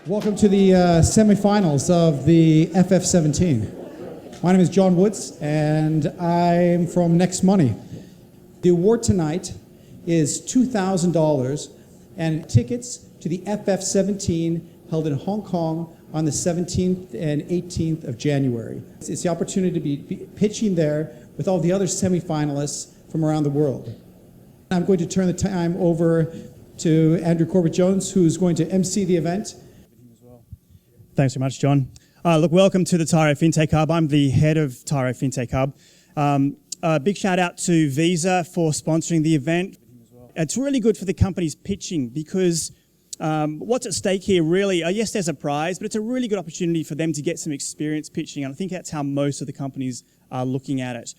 Welcome to the semifinals of the FF17. My name is John Woods, and I'm from NextMoney. The award tonight is $2,000 and tickets to the FF17 held in Hong Kong on the 17th and 18th of January. It's the opportunity to be pitching there with all the other semifinalists from around the world. I'm going to turn the time over to Andrew Corbett-Jones, who's going to MC the event. Thanks very much, John. Look, welcome to the Tyro FinTech Hub. I'm the head of Tyro FinTech Hub. A big shout out to Visa for sponsoring the event. It's really good for the companies pitching because what's at stake here really, yes, there's a prize, but it's a really good opportunity for them to get some experience pitching. And I think that's how most of the companies are looking at it.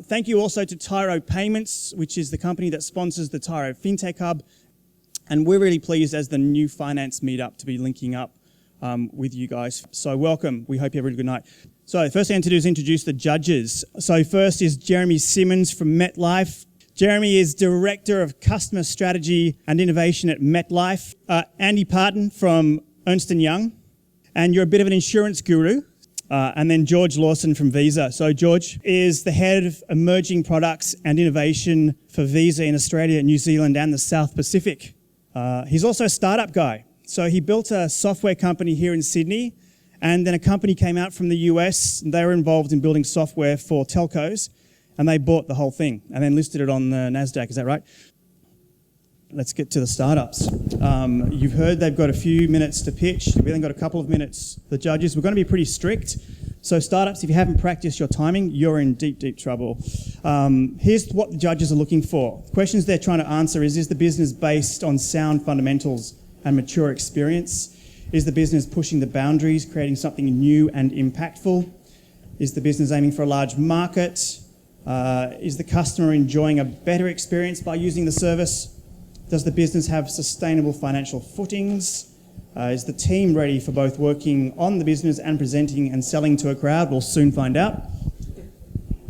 Thank you also to Tyro Payments, which is the company that sponsors the Tyro FinTech Hub. And we're really pleased as the NewFinance meetup to be linking up with you guys. So welcome. We hope you have a really good night. So the first thing to do is introduce the judges. So first is Jeremy Simmons from MetLife. Jeremy is Director of Customer Strategy and Innovation at MetLife. Andy Parton from Ernst & Young. And you're a bit of an insurance guru. And then George Lawson from Visa. So George is the Head of Emerging Products and Innovation for Visa in Australia, New Zealand and the South Pacific. He's also a startup guy. So he built a software company here in Sydney, and then a company came out from the US. They were involved in building software for telcos, and they bought the whole thing and then listed it on the NASDAQ. Is that right? Let's get to the startups. You've heard they've got a few minutes to pitch. We've only got a couple of minutes. The judges, we're going to be pretty strict. So startups, if you haven't practiced your timing, you're in deep, deep trouble. Here's what the judges are looking for. The questions they're trying to answer is the business based on sound fundamentals and mature experience? Is the business pushing the boundaries, creating something new and impactful? Is the business aiming for a large market? Is the customer enjoying a better experience by using the service? Does the business have sustainable financial footings? Is the team ready for both working on the business and presenting and selling to a crowd? We'll soon find out.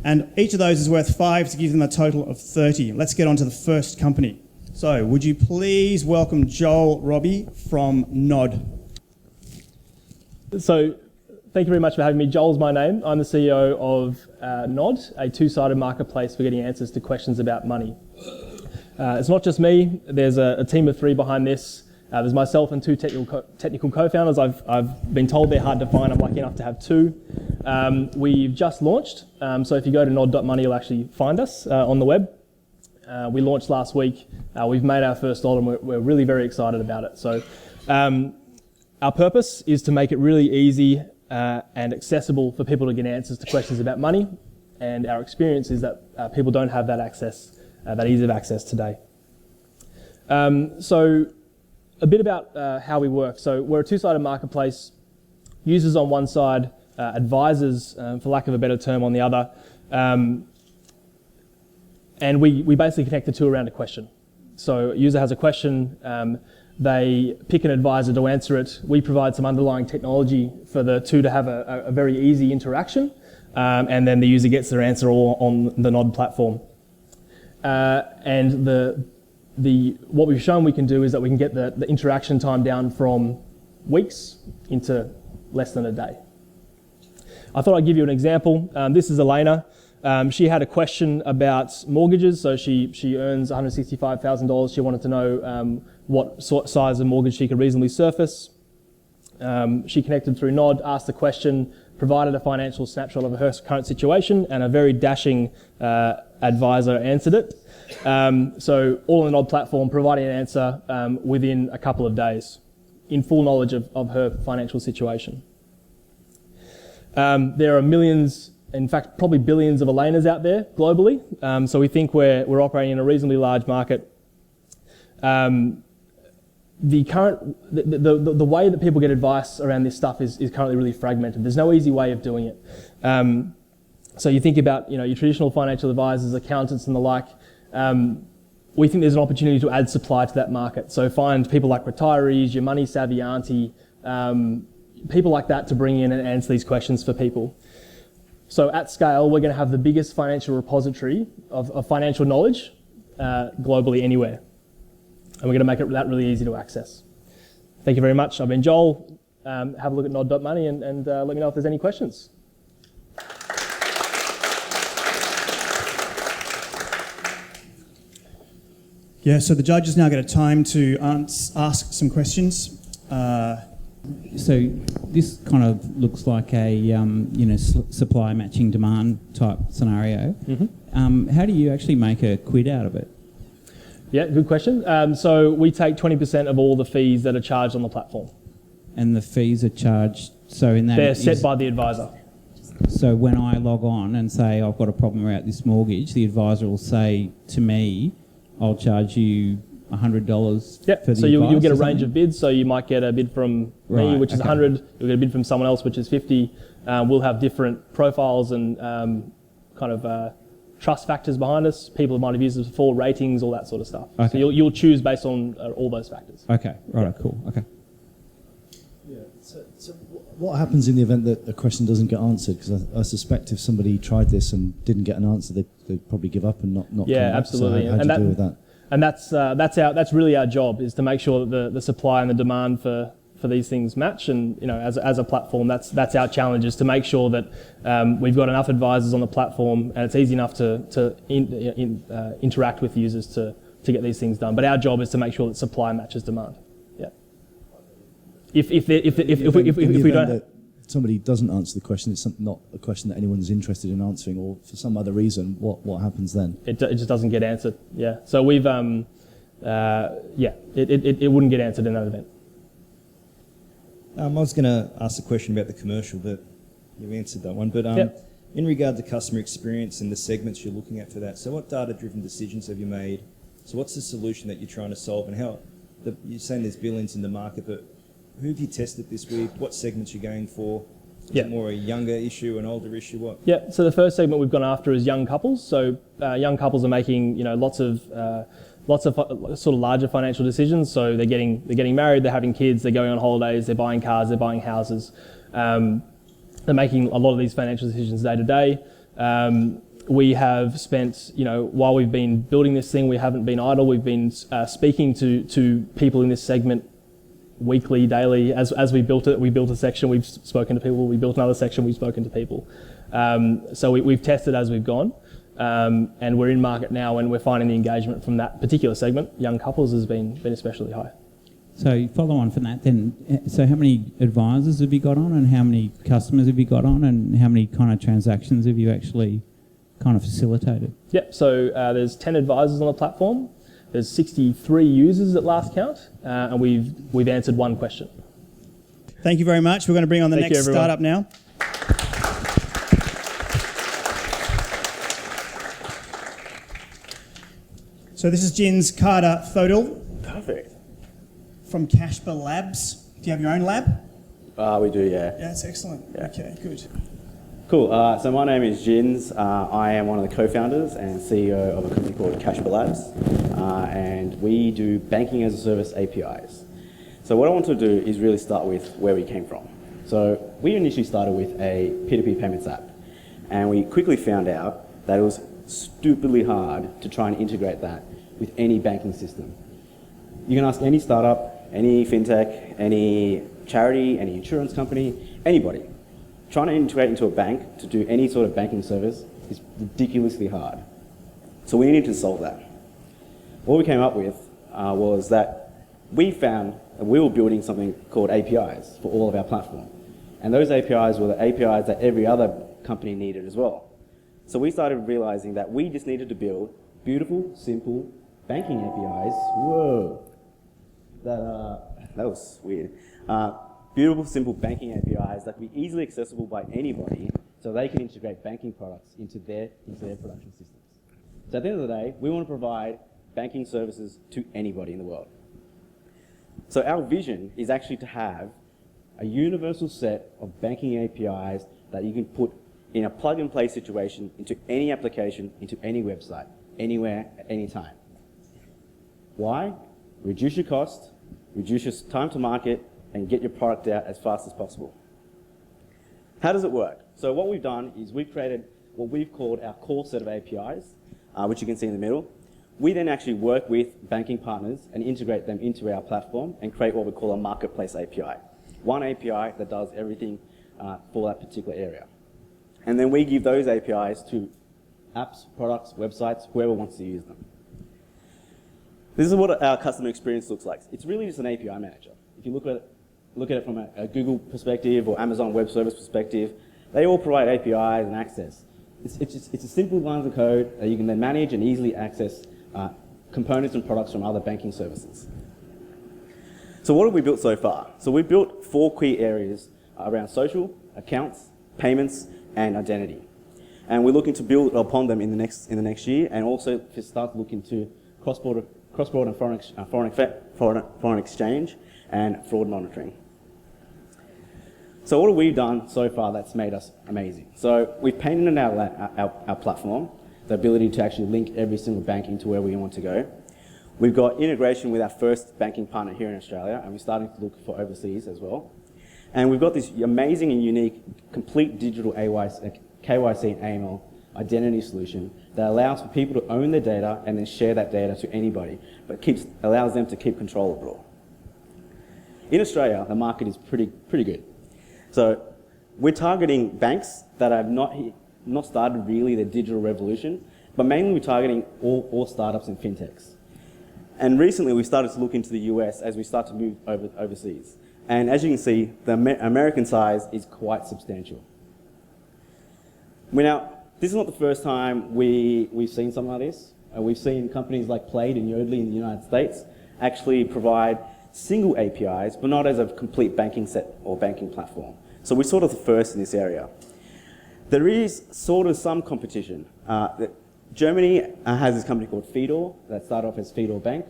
And each of those is worth 5 to give them a total of 30. Let's get on to the first company. So, would you please welcome Joel Robbie from Nod? So, thank you very much for having me. Joel's my name. I'm the CEO of Nod, a two-sided marketplace for getting answers to questions about money. It's not just me. There's a team of 3 behind this. There's myself and 2 technical co-founders. I've been told they're hard to find. I'm lucky enough to have 2. We've just launched. So if you go to nod.money, you'll actually find us on the web. We launched last week. We've made our first dollar and we're really very excited about it. So our purpose is to make it really easy and accessible for people to get answers to questions about money. And our experience is that people don't have that access, that ease of access today. So a bit about how we work. So we're a two-sided marketplace. Users on one side, advisors, for lack of a better term, on the other. And we basically connect the two around a question. So a user has a question, they pick an advisor to answer it. We provide some underlying technology for the two to have a very easy interaction, and then the user gets their answer all on the Nod platform. And what we've shown we can do is that we can get the interaction time down from weeks into less than a day. I thought I'd give you an example. This is Elena. She had a question about mortgages, so she earns $165,000. She wanted to know what size of mortgage she could reasonably surface. She connected through Nod, asked the question, provided a financial snapshot of her current situation, and a very dashing advisor answered it. So all on the Nod platform, providing an answer within a couple of days, in full knowledge of her financial situation. There are millions, in fact, probably billions of Elenas out there globally. So we think we're operating in a reasonably large market. The way that people get advice around this stuff is currently really fragmented. There's no easy way of doing it. So you think about your traditional financial advisors, accountants, and the like. We think there's an opportunity to add supply to that market. So find people like retirees, your money savvy auntie, people like that to bring in and answer these questions for people. So at scale, we're going to have the biggest financial repository of financial knowledge globally anywhere. And we're going to make it that really easy to access. Thank you very much. I've been Joel. Have a look at nod.money and let me know if there's any questions. Yeah, so the judges now get a time to ask some questions. So this kind of looks like a supply matching demand type scenario. Mm-hmm. How do you actually make a quid out of it? Yeah, good question. So we take 20% of all the fees that are charged on the platform. And the fees are charged. So in that They're set by the advisor. So when I log on and say I've got a problem about this mortgage, the advisor will say to me, I'll charge you $100 Yep. for the So you'll get a advice or range of bids. So you might get a bid from me, which is 100. You'll get a bid from someone else, which is 50. We'll have different profiles and trust factors behind us. People might have used us before, ratings, all that sort of stuff. Okay. So you'll choose based on all those factors. Okay, right, cool, okay. Yeah. So what happens in the event that a question doesn't get answered? Because I suspect if somebody tried this and didn't get an answer, they'd probably give up and not Yeah, come back. absolutely. So how do you deal with that? And that's really our job, is to make sure that the supply and the demand for these things match. And as a platform, that's our challenge, is to make sure that we've got enough advisors on the platform and it's easy enough to interact with users to get these things done. But our job is to make sure that supply matches demand. Yeah. If we don't. Somebody doesn't answer the question, it's not a question that anyone's interested in answering, or for some other reason, what happens then? It just doesn't get answered. Yeah. So we've it wouldn't get answered in that event. I was going to ask a question about the commercial, but you've answered that one. But Yep. in regard to customer experience and the segments you're looking at for that, so what data-driven decisions have you made? So what's the solution that you're trying to solve, and how? You're saying there's billions in the market, but who have you tested this with? What segments you're going for? Is it more a younger issue, an older issue? What? Yeah. So the first segment we've gone after is young couples. So young couples are making lots of sort of larger financial decisions. So they're getting married, they're having kids, they're going on holidays, they're buying cars, they're buying houses. They're making a lot of these financial decisions day to day. We have spent, while we've been building this thing, we haven't been idle. We've been speaking to people in this segment weekly, daily. As we built it, we built a section, we've spoken to people. We built another section, we've spoken to people. So we've tested as we've gone. And we're in market now, and we're finding the engagement from that particular segment, young couples, has been especially high. So follow on from that then, so how many advisors have you got on, and how many customers have you got on, and how many kind of transactions have you actually kind of facilitated? Yep, so there's 10 advisors on the platform, there's 63 users at last count, and we've answered one question. Thank you very much. We're going to bring on the next startup now. So this is Jin's Carter Thodil. Perfect. From Cashper Labs. Do you have your own lab? We do, yeah. Yeah, that's excellent. Yeah. Okay, good. Cool. So my name is Jins. I am one of the co-founders and CEO of a company called Cashper Labs, and we do banking as a service APIs. So what I want to do is really start with where we came from. So we initially started with a P2P payments app, and we quickly found out that it was stupidly hard to try and integrate that with any banking system. You can ask any startup, any FinTech, any charity, any insurance company, anybody. Trying to integrate into a bank to do any sort of banking service is ridiculously hard. So we needed to solve that. What we came up with was that we found that we were building something called APIs for all of our platform. And those APIs were the APIs that every other company needed as well. So we started realizing that we just needed to build beautiful, simple banking APIs. Whoa, that was weird. Beautiful, simple banking APIs that can be easily accessible by anybody, so they can integrate banking products into their production systems. So at the end of the day, we want to provide banking services to anybody in the world. So our vision is actually to have a universal set of banking APIs that you can put in a plug-and-play situation into any application, into any website, anywhere, at any time. Why? Reduce your cost, reduce your time to market, and get your product out as fast as possible. How does it work? So what we've done is we've created what we've called our core set of APIs, which you can see in the middle. We then actually work with banking partners and integrate them into our platform and create what we call a marketplace API. One API that does everything for that particular area. And then we give those APIs to apps, products, websites, whoever wants to use them. This is what our customer experience looks like. It's really just an API manager. If you look at it from a Google perspective or Amazon Web Service perspective, they all provide APIs and access. It's a simple lines of code that you can then manage and easily access components and products from other banking services. So what have we built so far? So we've built 4 key areas around social, accounts, payments, and identity. And we're looking to build upon them in the next year, and also to start to look into cross-border and foreign exchange and fraud monitoring. So what have we done so far that's made us amazing? So we've painted in our platform the ability to actually link every single banking to where we want to go. We've got integration with our first banking partner here in Australia, and we're starting to look for overseas as well. And we've got this amazing and unique complete digital KYC and AML identity solution that allows for people to own their data and then share that data to anybody, but allows them to keep control of it all. In Australia, the market is pretty good. So we're targeting banks that have not started really the digital revolution, but mainly we're targeting all startups and fintechs. And recently we started to look into the US as we start to move overseas. And as you can see, the American size is quite substantial. Now, this is not the first time we've seen something like this. We've seen companies like Plaid and Yodlee in the United States actually provide single APIs, but not as a complete banking set or banking platform. So we're sort of the first in this area. There is sort of some competition. Germany has this company called Fedor that started off as Fedor Bank,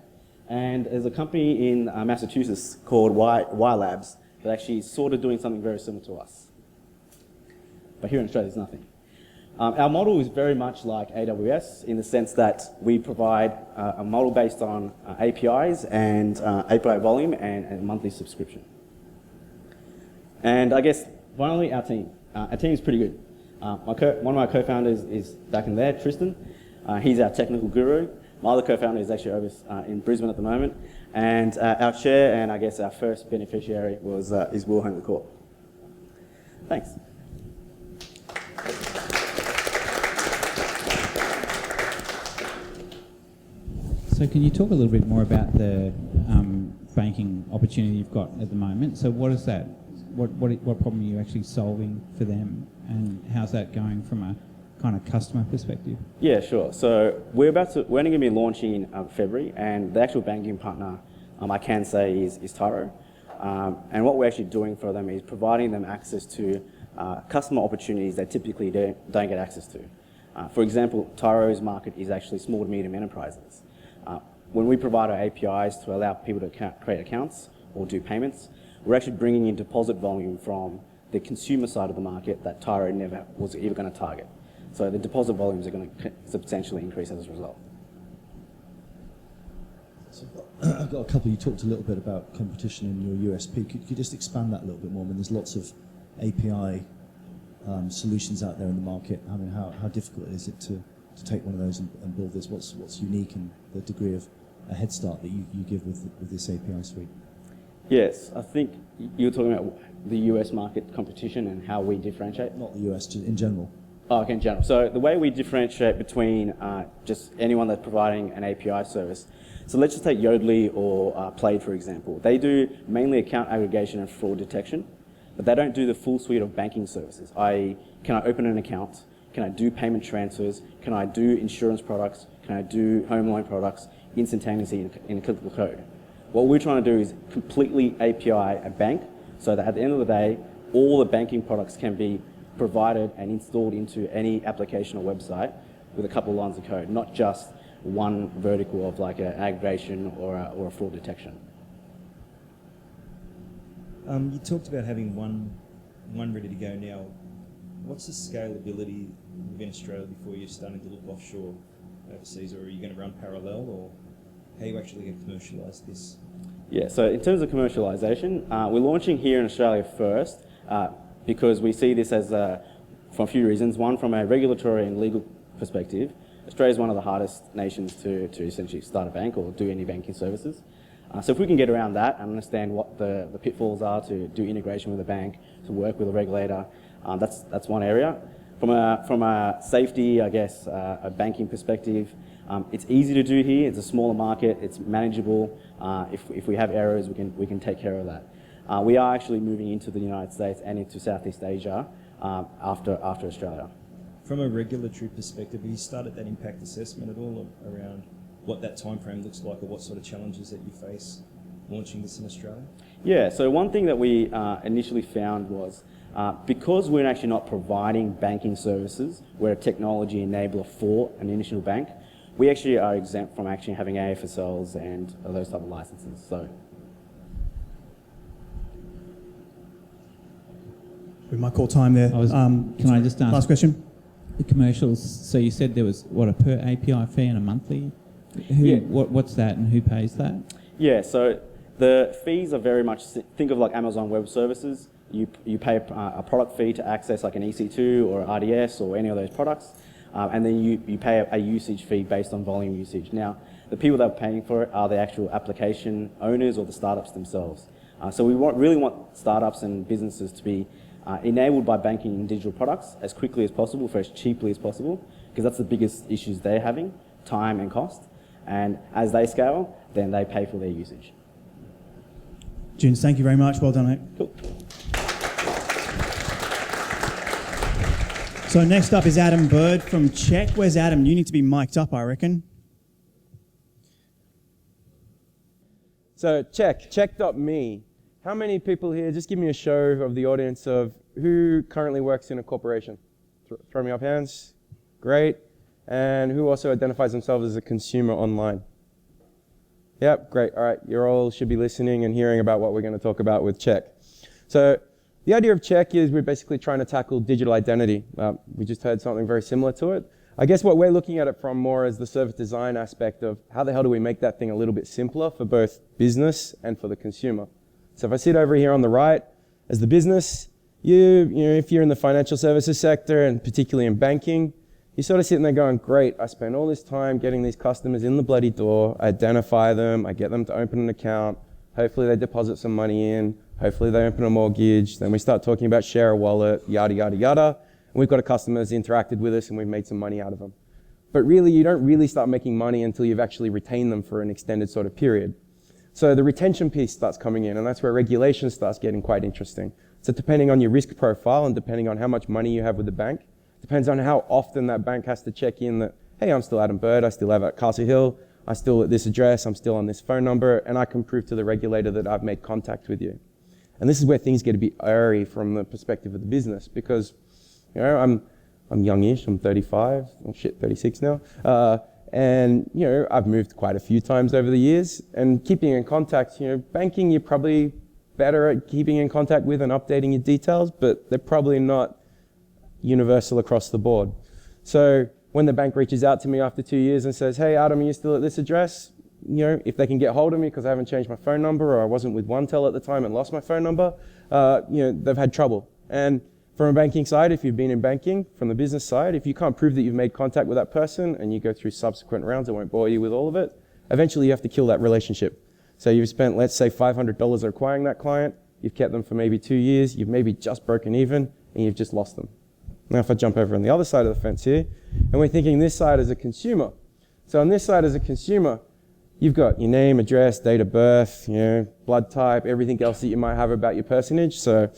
and there's a company in Massachusetts called Y Labs that actually is sort of doing something very similar to us. But here in Australia, there's nothing. Our model is very much like AWS in the sense that we provide a model based on APIs and API volume and a monthly subscription. And I guess finally, our team. Our team is pretty good. One of my co-founders is back in there, Tristan. He's our technical guru. My other co-founder is actually over in Brisbane at the moment. And our chair and I guess our first beneficiary is Wilhelm LeCourt. Thanks. So can you talk a little bit more about the banking opportunity you've got at the moment? So what is that? What problem are you actually solving for them, and how's that going from a kind of customer perspective? Yeah, sure. So we're only going to be launching in February, and the actual banking partner I can say is Tyro. And what we're actually doing for them is providing them access to customer opportunities they typically don't get access to. For example, Tyro's market is actually small to medium enterprises. When we provide our APIs to allow people to create accounts or do payments, we're actually bringing in deposit volume from the consumer side of the market that Tyro never was even going to target. So the deposit volumes are going to substantially increase as a result. So I've got a couple. You talked a little bit about competition in your USP. Could you just expand that a little bit more? I mean, there's lots of API solutions out there in the market. I mean, how difficult is it to take one of those and build this? What's unique and the degree of a head start that you give with this API suite? Yes, I think you were talking about the US market competition and how we differentiate. Not the US, just in general. Oh, okay, in general. So the way we differentiate between just anyone that's providing an API service. So let's just take Yodlee or Plaid, for example. They do mainly account aggregation and fraud detection, but they don't do the full suite of banking services. Can I open an account? Can I do payment transfers? Can I do insurance products? Can I do home loan products instantaneously in a click of a code? What we're trying to do is completely API a bank so that at the end of the day, all the banking products can be provided and installed into any application or website with a couple of lines of code, not just one vertical of like an aggregation or a fraud detection. You talked about having one ready to go now. What's the scalability within Australia before you're starting to look offshore overseas, or are you going to run parallel, or how are you actually going to commercialise this? Yeah, so in terms of commercialisation, we're launching here in Australia first because we see this as, for a few reasons. One, from a regulatory and legal perspective, Australia is one of the hardest nations to essentially start a bank or do any banking services. So if we can get around that and understand what the pitfalls are to do integration with a bank, to work with a regulator, that's one area. From a safety, I guess, a banking perspective, it's easy to do here. It's a smaller market. It's manageable. If we have errors, we can take care of that. We are actually moving into the United States and into Southeast Asia after Australia. From a regulatory perspective, have you started that impact assessment at all around what that time frame looks like or what sort of challenges that you face launching this in Australia? Yeah, so one thing that we initially found was because we're actually not providing banking services, we're a technology enabler for an initial bank, we actually are exempt from actually having AFSLs and those type of licenses. So we might call time there. Can I just ask? Last question. The commercials, so you said there was, what, a per API fee and a monthly? Yeah. What's that and who pays that? yeah, so the fees are very much, think of like Amazon Web Services. You pay a product fee to access like an EC2 or RDS or any of those products, and then you pay a usage fee based on volume usage. Now, the people that are paying for it are the actual application owners or the startups themselves. So we really want startups and businesses to be enabled by banking in digital products as quickly as possible for as cheaply as possible, because that's the biggest issues they're having, time and cost. And as they scale, then they pay for their usage. Jins, thank you very much. Well done, mate. Cool. So next up is Adam Bird from Check. Where's Adam? You need to be mic'd up, I reckon. So check.me. How many people here, just give me a show of the audience of who currently works in a corporation? Throw me up hands. Great. And who also identifies themselves as a consumer online? Yep, great. All right, you all should be listening and hearing about what we're going to talk about with Check. So the idea of Check is we're basically trying to tackle digital identity. We just heard something very similar to it. I guess what we're looking at it from more as the service design aspect of how the hell do we make that thing a little bit simpler for both business and for the consumer. So if I sit over here on the right, as the business, you know, if you're in the financial services sector and particularly in banking, you're sort of sitting there going, great, I spend all this time getting these customers in the bloody door, I identify them, I get them to open an account, hopefully they deposit some money in, hopefully they open a mortgage, then we start talking about share a wallet, yada, yada, yada, and we've got a customer who's interacted with us and we've made some money out of them. But really, you don't really start making money until you've actually retained them for an extended sort of period. So the retention piece starts coming in, and that's where regulation starts getting quite interesting. So depending on your risk profile and depending on how much money you have with the bank, depends on how often that bank has to check in that, hey, I'm still Adam Bird, I still live at Castle Hill, I'm still at this address, I'm still on this phone number, and I can prove to the regulator that I've made contact with you. And this is where things get a bit airy from the perspective of the business, because, you know, I'm youngish, I'm 35, 36 now, and, you know, I've moved quite a few times over the years, and keeping in contact, you know, banking, you're probably better at keeping in contact with and updating your details, but they're probably not universal across the board. So when the bank reaches out to me after 2 years and says, hey, Adam, are you still at this address? You know, if they can get hold of me because I haven't changed my phone number or I wasn't with OneTel at the time and lost my phone number, you know, they've had trouble. And from a banking side, if you've been in banking, from the business side, if you can't prove that you've made contact with that person and you go through subsequent rounds, I won't bore you with all of it, eventually you have to kill that relationship. So you've spent, let's say, $500 acquiring that client, you've kept them for maybe 2 years, you've maybe just broken even, and you've just lost them. Now if I jump over on the other side of the fence here, and we're thinking this side as a consumer. So on this side as a consumer, you've got your name, address, date of birth, you know, blood type, everything else that you might have about your personage. So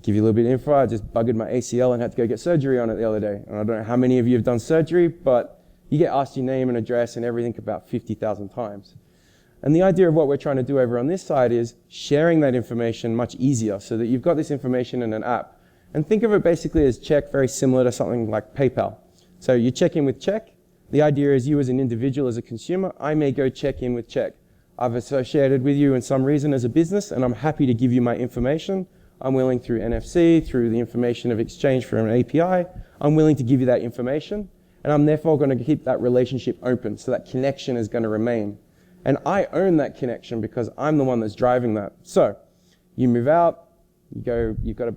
give you a little bit of info, I just buggered my ACL and had to go get surgery on it the other day. And I don't know how many of you have done surgery, but you get asked your name and address and everything about 50,000 times. And the idea of what we're trying to do over on this side is sharing that information much easier so that you've got this information in an app. And think of it basically as Check, very similar to something like PayPal. So you check in with Check. The idea is you as an individual, as a consumer, I may go check in with Check. I've associated with you in some reason as a business, and I'm happy to give you my information. I'm willing through NFC, through the information of exchange from an API, I'm willing to give you that information, and I'm therefore going to keep that relationship open, so that connection is going to remain. And I own that connection because I'm the one that's driving that. So you move out, you've got a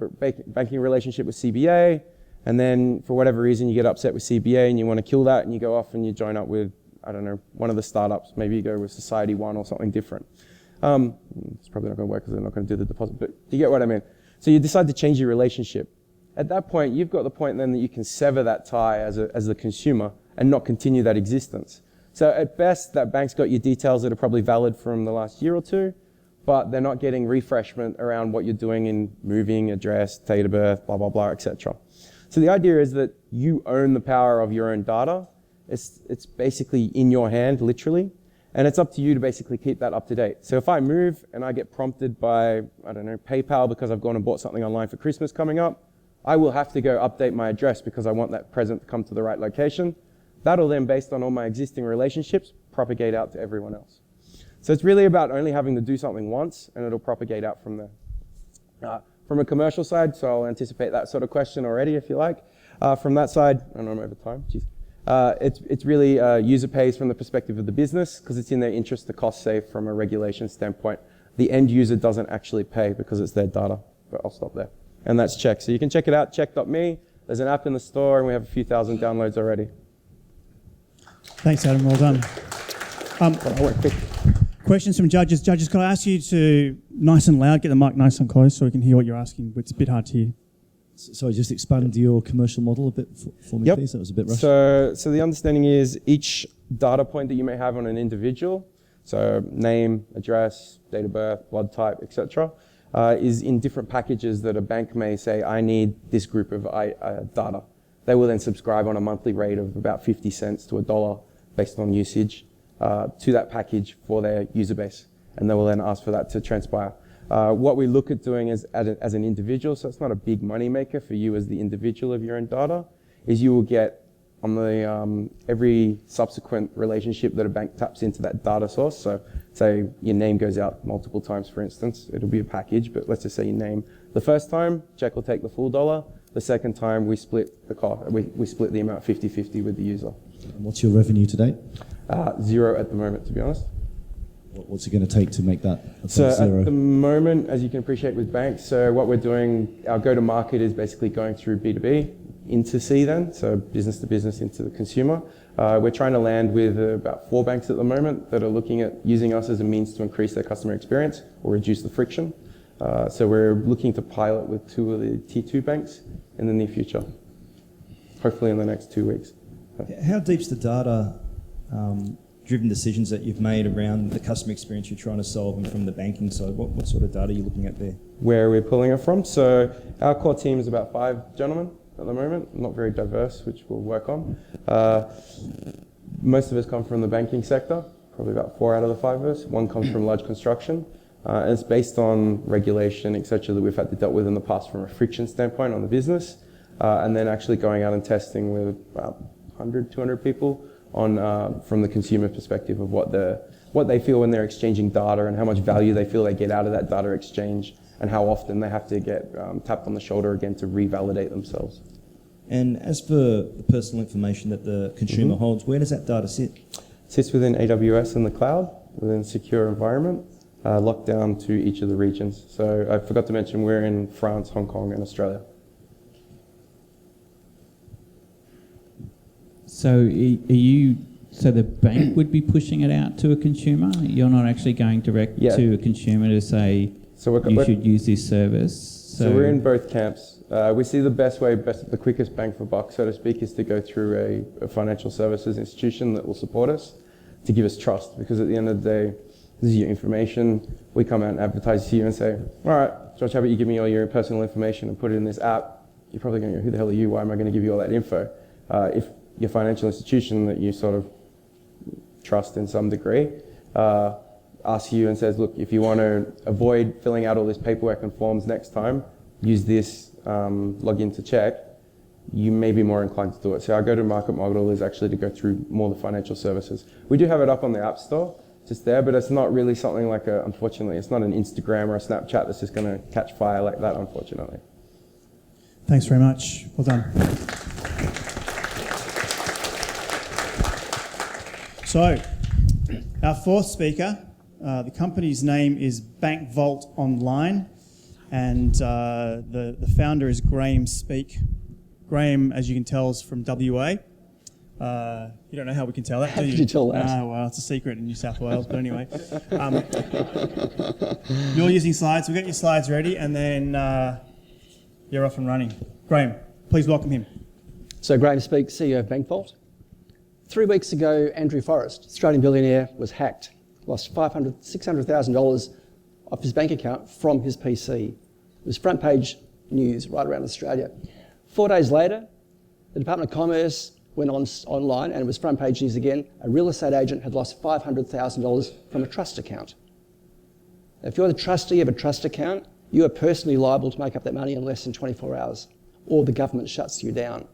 banking relationship with CBA, And then for whatever reason, you get upset with CBA and you want to kill that and you go off and you join up with, I don't know, one of the startups. Maybe you go with Society One or something different. It's probably not going to work because they're not going to do the deposit, but you get what I mean. So you decide to change your relationship. At that point, you've got the point then that you can sever that tie as the consumer and not continue that existence. So at best, that bank's got your details that are probably valid from the last year or two, but they're not getting refreshment around what you're doing in moving, address, date of birth, blah, blah, blah, etc. So the idea is that you own the power of your own data. It's basically in your hand, literally, and it's up to you to basically keep that up to date. So if I move and I get prompted by, I don't know, PayPal because I've gone and bought something online for Christmas coming up, I will have to go update my address because I want that present to come to the right location. That'll then, based on all my existing relationships, propagate out to everyone else. So it's really about only having to do something once and it'll propagate out from there. From a commercial side, so I'll anticipate that sort of question already if you like. From that side, I know I'm over time, geez. It's really user pays from the perspective of the business because it's in their interest to cost save from a regulation standpoint. The end user doesn't actually pay because it's their data, but I'll stop there. And that's Check. So you can check it out, check.me. There's an app in the store and we have a few thousand downloads already. Thanks, Adam. Well done. Questions from judges. Judges, could I ask you to, nice and loud, get the mic nice and close so we can hear what you're asking. It's a bit hard to hear. Sorry, just expand your commercial model a bit for me, please. That was a bit rushed. So the understanding is each data point that you may have on an individual, so name, address, date of birth, blood type, etc., is in different packages that a bank may say, I need this group of data. They will then subscribe on a monthly rate of about 50 cents to $1 based on usage to that package for their user base. And they will then ask for that to transpire. What we look at doing as an individual, so it's not a big money maker for you as the individual of your own data, is you will get on the every subsequent relationship that a bank taps into that data source. So say your name goes out multiple times, for instance, it'll be a package, but let's just say your name. The first time, Check will take the full $1. The second time, we split the cost. We split the amount 50-50 with the user. And what's your revenue to date? 0 at the moment, to be honest. What's it going to take to make that so zero? At the moment, as you can appreciate with banks, so what we're doing, our go-to-market is basically going through B2B into C then, so business to business into the consumer. We're trying to land with about 4 banks at the moment that are looking at using us as a means to increase their customer experience or reduce the friction. So we're looking to pilot with 2 of the Tier 2 banks in the near future, hopefully in the next 2 weeks. How deep's the data driven decisions that you've made around the customer experience you're trying to solve and from the banking side? What sort of data are you looking at there? Where we're pulling it from? So our core team is about 5 gentlemen at the moment, not very diverse, which we'll work on. Most of us come from the banking sector, probably about 4 out of the 5 of us. 1 comes from large construction. And it's based on regulation, etc., that we've had to deal with in the past from a friction standpoint on the business. And then actually going out and testing with about 100, 200 people on from the consumer perspective of what they feel when they're exchanging data and how much value they feel they get out of that data exchange and how often they have to get tapped on the shoulder again to revalidate themselves. And as for the personal information that the consumer holds, where does that data sit? It sits within AWS in the cloud, within a secure environment, locked down to each of the regions. So I forgot to mention we're in France, Hong Kong, and Australia. So so the bank would be pushing it out to a consumer? You're not actually going direct to a consumer to say you should use this service? So we're in both camps. We see the the quickest bang for buck, so to speak, is to go through a financial services institution that will support us to give us trust, because at the end of the day, this is your information. We come out and advertise to you and say, all right, Josh, how about you give me all your personal information and put it in this app? You're probably going to go, who the hell are you? Why am I going to give you all that info? If your financial institution that you sort of trust in some degree asks you and says, look, if you want to avoid filling out all this paperwork and forms next time, use this login to Check, you may be more inclined to do it. So our go-to-market model is actually to go through more the financial services. We do have it up on the App Store, just there, but it's not really something like unfortunately, it's not an Instagram or a Snapchat that's just going to catch fire like that, unfortunately. Thanks very much. Well done. So, our 4th speaker, the company's name is Bank Vault Online, and the founder is Graham Speak. Graham, as you can tell, is from WA. You don't know how we can tell that, do you? How did you tell that? Oh, well, it's a secret in New South Wales, but anyway. You're using slides. We'll get your slides ready, and then you're off and running. Graham, please welcome him. So Graham Speaks, CEO of Bankvault. 3 weeks ago, Andrew Forrest, Australian billionaire, was hacked. Lost $600,000 off his bank account from his PC. It was front page news right around Australia. 4 days later, the Department of Commerce went online and it was front page news again. A real estate agent had lost $500,000 from a trust account. Now, if you're the trustee of a trust account, you are personally liable to make up that money in less than 24 hours, or the government shuts you down.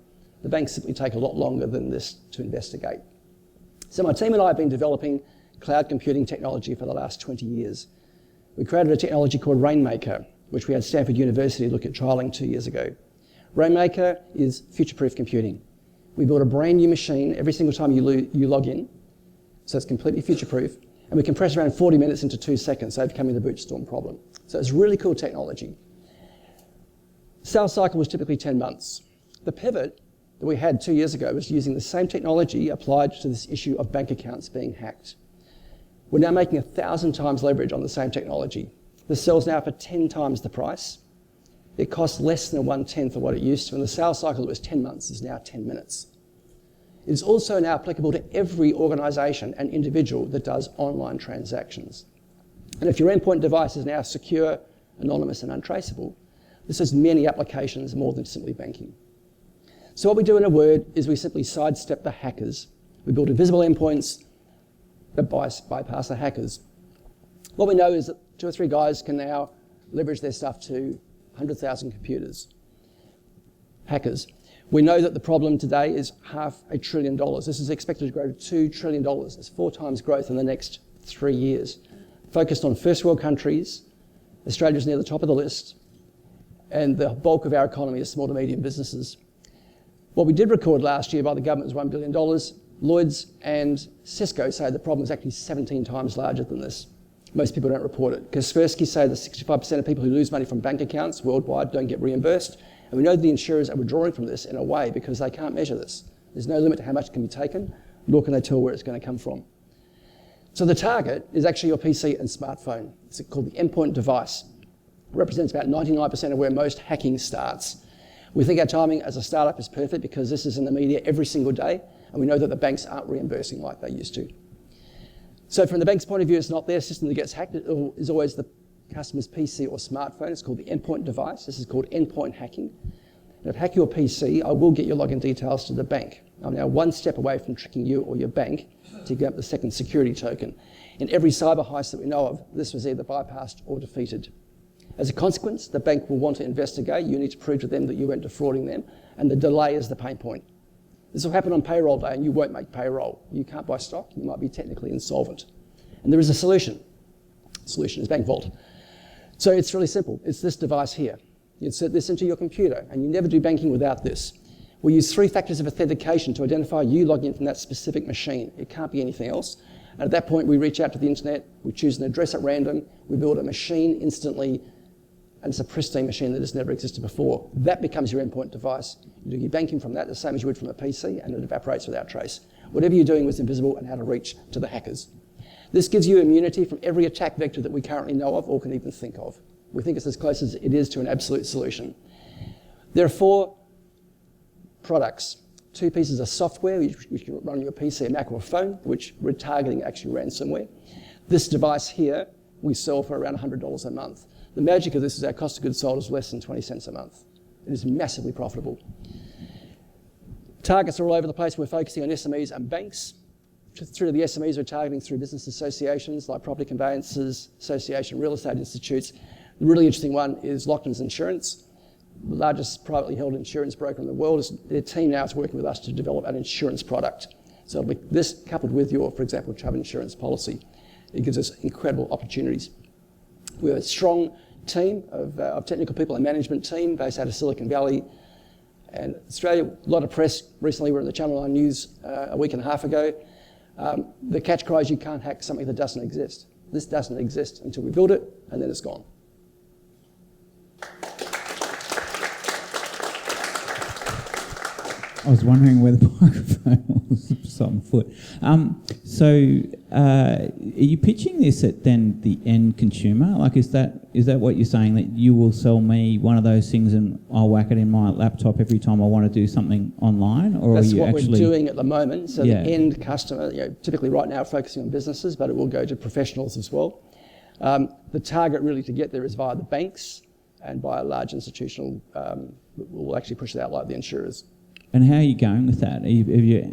The banks simply take a lot longer than this to investigate. So my team and I have been developing cloud computing technology for the last 20 years. We created a technology called Rainmaker, which we had Stanford University look at trialling 2 years ago. Rainmaker is future-proof computing. We build a brand new machine every single time you log in, so it's completely future-proof, and we compress around 40 minutes into 2 seconds, overcoming the boot storm problem. So it's really cool technology. Sales cycle was typically 10 months. The pivot that we had 2 years ago was using the same technology applied to this issue of bank accounts being hacked. We're now making 1,000 times leverage on the same technology. The sells now for 10 times the price. It costs less than 1/10 of what it used to, and the sales cycle that was 10 months is now 10 minutes. It is also now applicable to every organisation and individual that does online transactions. And if your endpoint device is now secure, anonymous and untraceable, this has many applications more than simply banking. So what we do in a word is we simply sidestep the hackers. We build invisible endpoints that bypass the hackers. What we know is that 2 or 3 guys can now leverage their stuff to 100,000 computers. Hackers. We know that the problem today is $500 billion. This is expected to grow to $2 trillion. It's 4 times growth in the next 3 years. Focused on first world countries, Australia's near the top of the list, and the bulk of our economy is small to medium businesses. What we did record last year by the government was $1 billion. Lloyds and Cisco say the problem is actually 17 times larger than this. Most people don't report it. Kaspersky say that 65% of people who lose money from bank accounts worldwide don't get reimbursed. And we know the insurers are withdrawing from this in a way because they can't measure this. There's no limit to how much can be taken, nor can they tell where it's going to come from. So the target is actually your PC and smartphone. It's called the endpoint device. It represents about 99% of where most hacking starts. We think our timing as a startup is perfect because this is in the media every single day, and we know that the banks aren't reimbursing like they used to. So from the bank's point of view, it's not their system that gets hacked. It is always the customer's PC or smartphone. It's called the endpoint device. This is called endpoint hacking. And if I hack your PC, I will get your login details to the bank. I'm now 1 step away from tricking you or your bank to get up the second security token. In every cyber heist that we know of, this was either bypassed or defeated. As a consequence, the bank will want to investigate. You need to prove to them that you weren't defrauding them, and the delay is the pain point. This will happen on payroll day, and you won't make payroll. You can't buy stock. You might be technically insolvent. And there is a solution. The solution is Bankvault. So it's really simple. It's this device here. You insert this into your computer, and you never do banking without this. We use 3 factors of authentication to identify you logging in from that specific machine. It can't be anything else. And at that point, we reach out to the internet. We choose an address at random. We build a machine instantly, and it's a pristine machine that has never existed before. That becomes your endpoint device. You do your banking from that, the same as you would from a PC, and it evaporates without trace. Whatever you're doing was invisible and out of reach to the hackers. This gives you immunity from every attack vector that we currently know of or can even think of. We think it's as close as it is to an absolute solution. There are 4 products. 2 pieces of software, which you can run on your PC, a Mac or a phone, which we're targeting actually ransomware. This device here, we sell for around $100 a month. The magic of this is our cost of goods sold is less than 20 cents a month. It is massively profitable. Targets are all over the place. We're focusing on SMEs and banks. Through the SMEs, we're targeting through business associations like Property Conveyancers Association, Real Estate Institutes. The really interesting one is Lockton's Insurance, the largest privately held insurance broker in the world. Their team now is working with us to develop an insurance product. So it'll be this coupled with your, for example, travel insurance policy. It gives us incredible opportunities. We have a strong team of technical people, a management team based out of Silicon Valley and Australia. A lot of press recently. We were in the Channel 9 News a week and a half ago. The catch cry is you can't hack something that doesn't exist. This doesn't exist until we build it, and then it's gone. I was wondering where the microphone was on foot. Are you pitching this at then the end consumer? Like, is that what you're saying, that you will sell me one of those things and I'll whack it in my laptop every time I want to do something online? Or That's are you what actually we're doing at the moment. So the end customer, typically right now focusing on businesses, but it will go to professionals as well. The target really to get there is via the banks and by a large institutional, we'll actually push it out like the insurers. And how are you going with that?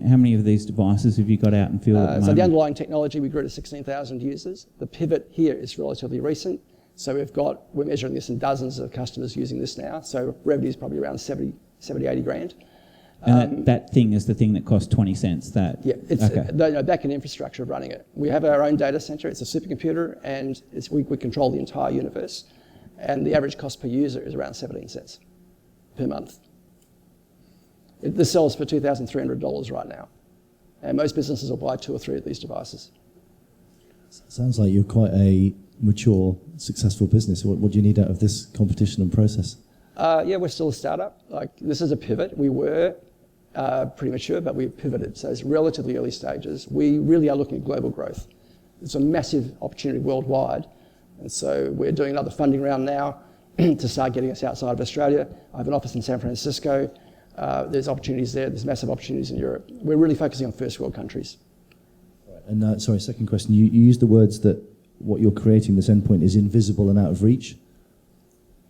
How many of these devices have you got out in field at the moment? So the underlying technology, we grew to 16,000 users. The pivot here is relatively recent. So we're measuring this in dozens of customers using this now. So revenue is probably around 80 grand. And that thing is the thing that costs 20 cents? Yeah, it's the back-end infrastructure of running it. We have our own data center. It's a supercomputer, and we control the entire universe. And the average cost per user is around 17 cents per month. This sells for $2,300 right now. And most businesses will buy 2 or 3 of these devices. Sounds like you're quite a mature, successful business. What do you need out of this competition and process? We're still a startup. This is a pivot. We were pretty mature, but we've pivoted. So it's relatively early stages. We really are looking at global growth. It's a massive opportunity worldwide. And so we're doing another funding round now to start getting us outside of Australia. I have an office in San Francisco. There's opportunities there. There's massive opportunities in Europe. We're really focusing on first world countries. And second question. You used the words that what you're creating, this endpoint, is invisible and out of reach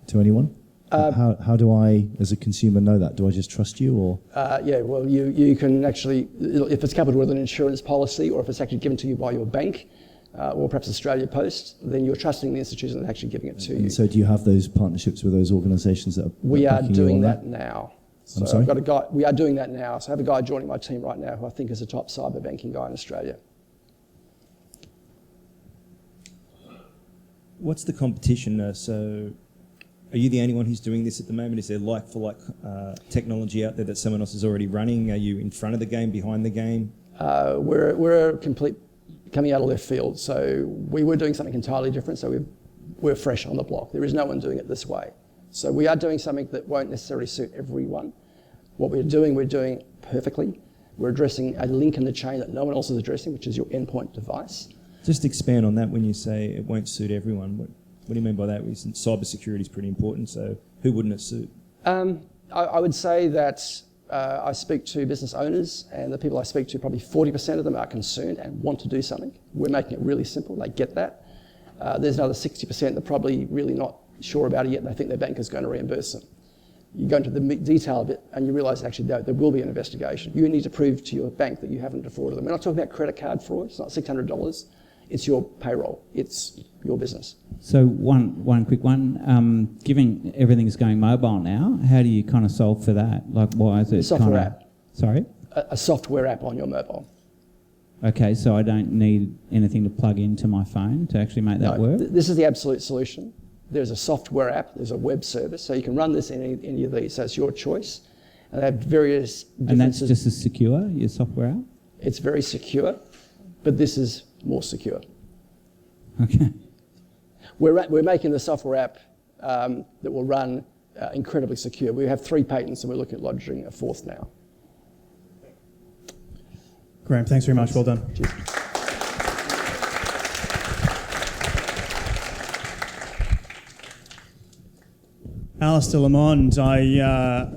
to anyone. How do I, as a consumer, know that? Do I just trust you, or? You can actually, if it's coupled with an insurance policy, or if it's actually given to you by your bank, or perhaps Australia Post, then you're trusting the institution that's actually giving it to you. So do you have those partnerships with those organisations that are We are backing doing you on that now. So I'm sorry? I've got a guy. We are doing that now. So I have a guy joining my team right now who I think is a top cyber banking guy in Australia. What's the competition? So are you the only one who's doing this at the moment? Is there like-for-like technology out there that someone else is already running? Are you in front of the game, behind the game? We're a complete coming out of left field. So we were doing something entirely different. So we're fresh on the block. There is no one doing it this way. So we are doing something that won't necessarily suit everyone. What we're doing perfectly. We're addressing a link in the chain that no one else is addressing, which is your endpoint device. Just expand on that when you say it won't suit everyone. What do you mean by that? Cybersecurity is pretty important, so who wouldn't it suit? I would say that I speak to business owners, and the people I speak to, probably 40% of them are concerned and want to do something. We're making it really simple. They get that. There's another 60% that are probably really not sure about it yet, and they think their bank is going to reimburse them. You go into the detail of it, and you realise actually there will be an investigation. You need to prove to your bank that you haven't defrauded them. We're not talking about credit card fraud. It's not $600. It's your payroll. It's your business. So one quick one. Given everything's going mobile now, how do you kind of solve for that? Like, why is it software app? Sorry? A software app on your mobile. Okay, so I don't need anything to plug into my phone to actually make that work? This is the absolute solution. There's a software app. There's a web service. So you can run this in any of these. So it's your choice. And they have various differences. And that's just as secure, your software app? It's very secure, but this is more secure. Okay. We're making the software app that will run incredibly secure. We have 3 patents, and we're looking at lodging a 4th now. Graham, thanks very much. Well done. Cheers. Alistair Lamond, I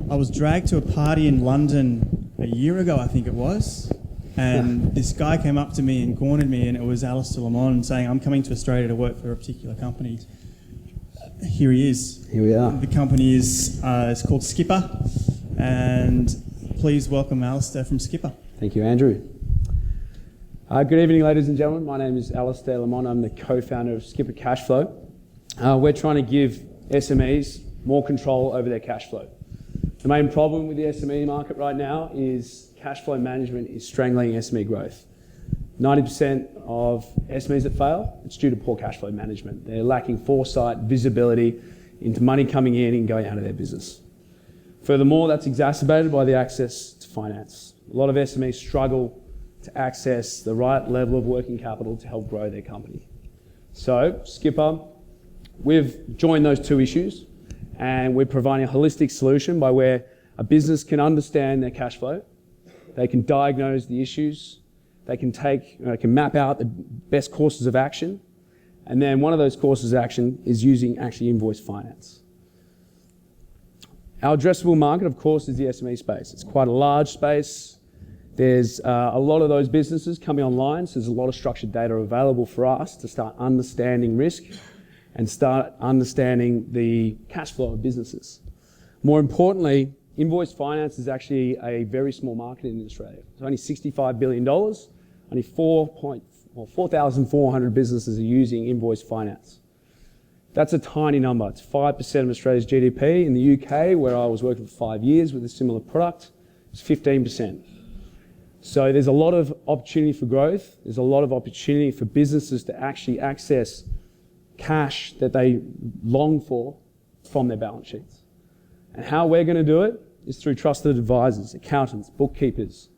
was dragged to a party in London a year ago, I think it was, and this guy came up to me and cornered me, and it was Alistair Lamond saying, I'm coming to Australia to work for a particular company. Here he is. Here we are. The company is it's called Skipper, and please welcome Alistair from Skipper. Thank you, Andrew. Good evening, ladies and gentlemen. My name is Alistair Lamond. I'm the co-founder of Skipper Cashflow. We're trying to give SMEs more control over their cash flow. The main problem with the SME market right now is cash flow management is strangling SME growth. 90% of SMEs that fail, it's due to poor cash flow management. They're lacking foresight, visibility into money coming in and going out of their business. Furthermore, that's exacerbated by the access to finance. A lot of SMEs struggle to access the right level of working capital to help grow their company. So, Skipper, we've joined those 2 issues, and we're providing a holistic solution by where A business can understand their cash flow, they can diagnose the issues, they can can map out the best courses of action, and then one of those courses of action is using actually invoice finance. Our addressable market, of course, is the SME space. It's quite a large space. There's a lot of those businesses coming online, so there's a lot of structured data available for us to start understanding risk and start understanding the cash flow of businesses. More importantly, invoice finance is actually a very small market in Australia. It's only $65 billion. Only 4,400 businesses are using invoice finance. That's a tiny number. It's 5% of Australia's GDP. In the UK, where I was working for 5 years with a similar product, it's 15%. So there's a lot of opportunity for growth. There's a lot of opportunity for businesses to actually access cash that they long for from their balance sheets. And how we're going to do it is through trusted advisors, accountants, bookkeepers.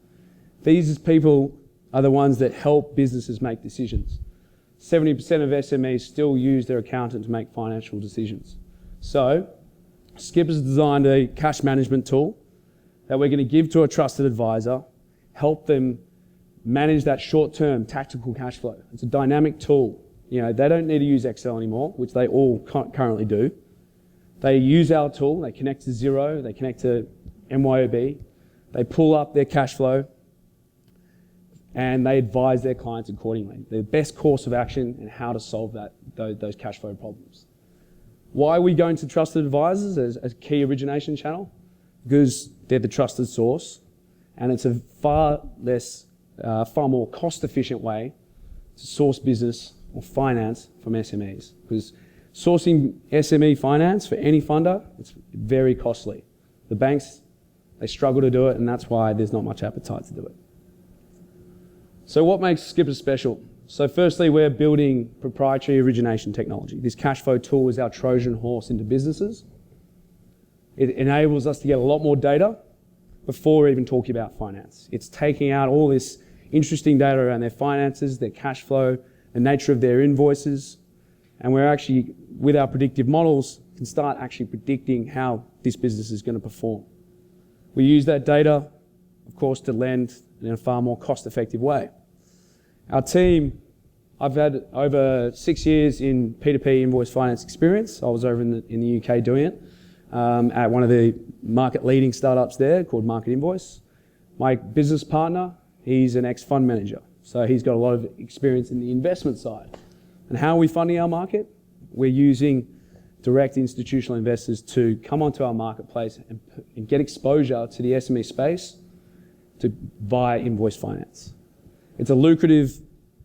These people are the ones that help businesses make decisions. 70% of SMEs still use their accountant to make financial decisions. So Skipper's designed a cash management tool that we're going to give to a trusted advisor, help them manage that short-term tactical cash flow. It's a dynamic tool. You know, they don't need to use Excel anymore, which they all currently do. They use our tool, they connect to Xero, they connect to MYOB, they pull up their cash flow, and they advise their clients accordingly. The best course of action and how to solve those cash flow problems. Why are we going to trusted advisors as a key origination channel? Because they're the trusted source, and it's a far more cost-efficient way to source business or finance from SMEs. Because sourcing SME finance for any funder, it's very costly. The banks, they struggle to do it, and that's why there's not much appetite to do it. So what makes Skipper special? So firstly, we're building proprietary origination technology. This cash flow tool is our Trojan horse into businesses. It enables us to get a lot more data before even talking about finance. It's taking out all this interesting data around their finances, their cash flow, the nature of their invoices, and we're actually, with our predictive models, can start actually predicting how this business is going to perform. We use that data, of course, to lend in a far more cost-effective way. Our team, I've had over 6 years in P2P invoice finance experience. I was over in the UK doing it at one of the market-leading startups there called Market Invoice. My business partner, he's an ex-fund manager, so he's got a lot of experience in the investment side. And how are we funding our market? We're using direct institutional investors to come onto our marketplace and get exposure to the SME space to buy invoice finance. It's a lucrative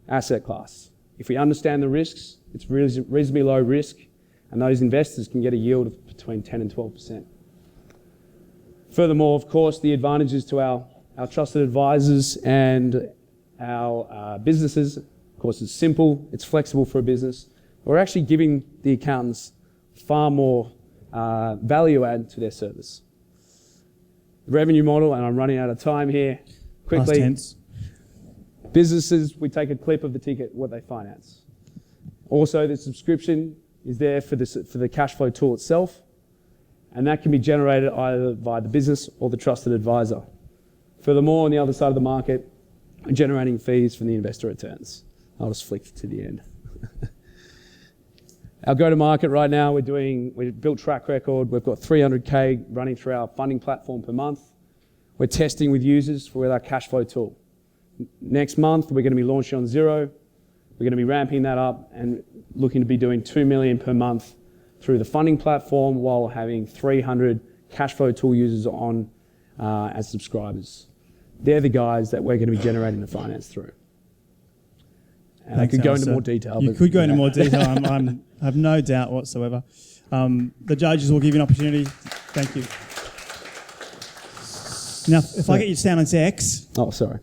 asset class. If we understand the risks, it's reasonably low risk, and those investors can get a yield of between 10 and 12%. Furthermore, of course, the advantages to our trusted advisors and our businesses, of course, it's simple, it's flexible for a business. We're actually giving the accountants far more value add to their service. The revenue model, and I'm running out of time here, quickly. Past tense. Businesses, we take a clip of the ticket, what they finance. Also, the subscription is there for the cash flow tool itself, and that can be generated either by the business or the trusted advisor. Furthermore, on the other side of the market, we're generating fees from the investor returns. I'll just flick to the end. Our go-to-market right now, we've built track record. We've got 300K running through our funding platform per month. We're testing with users with our cash flow tool. Next month, we're going to be launching on Xero. We're going to be ramping that up and looking to be doing 2 million per month through the funding platform while having 300 cash flow tool users on as subscribers. They're the guys that we're going to be generating the finance through. And I could go into more detail. You could go into more detail. I have no doubt whatsoever. The judges will give you an opportunity. Thank you. Now, if I get you to stand on X. Oh, sorry.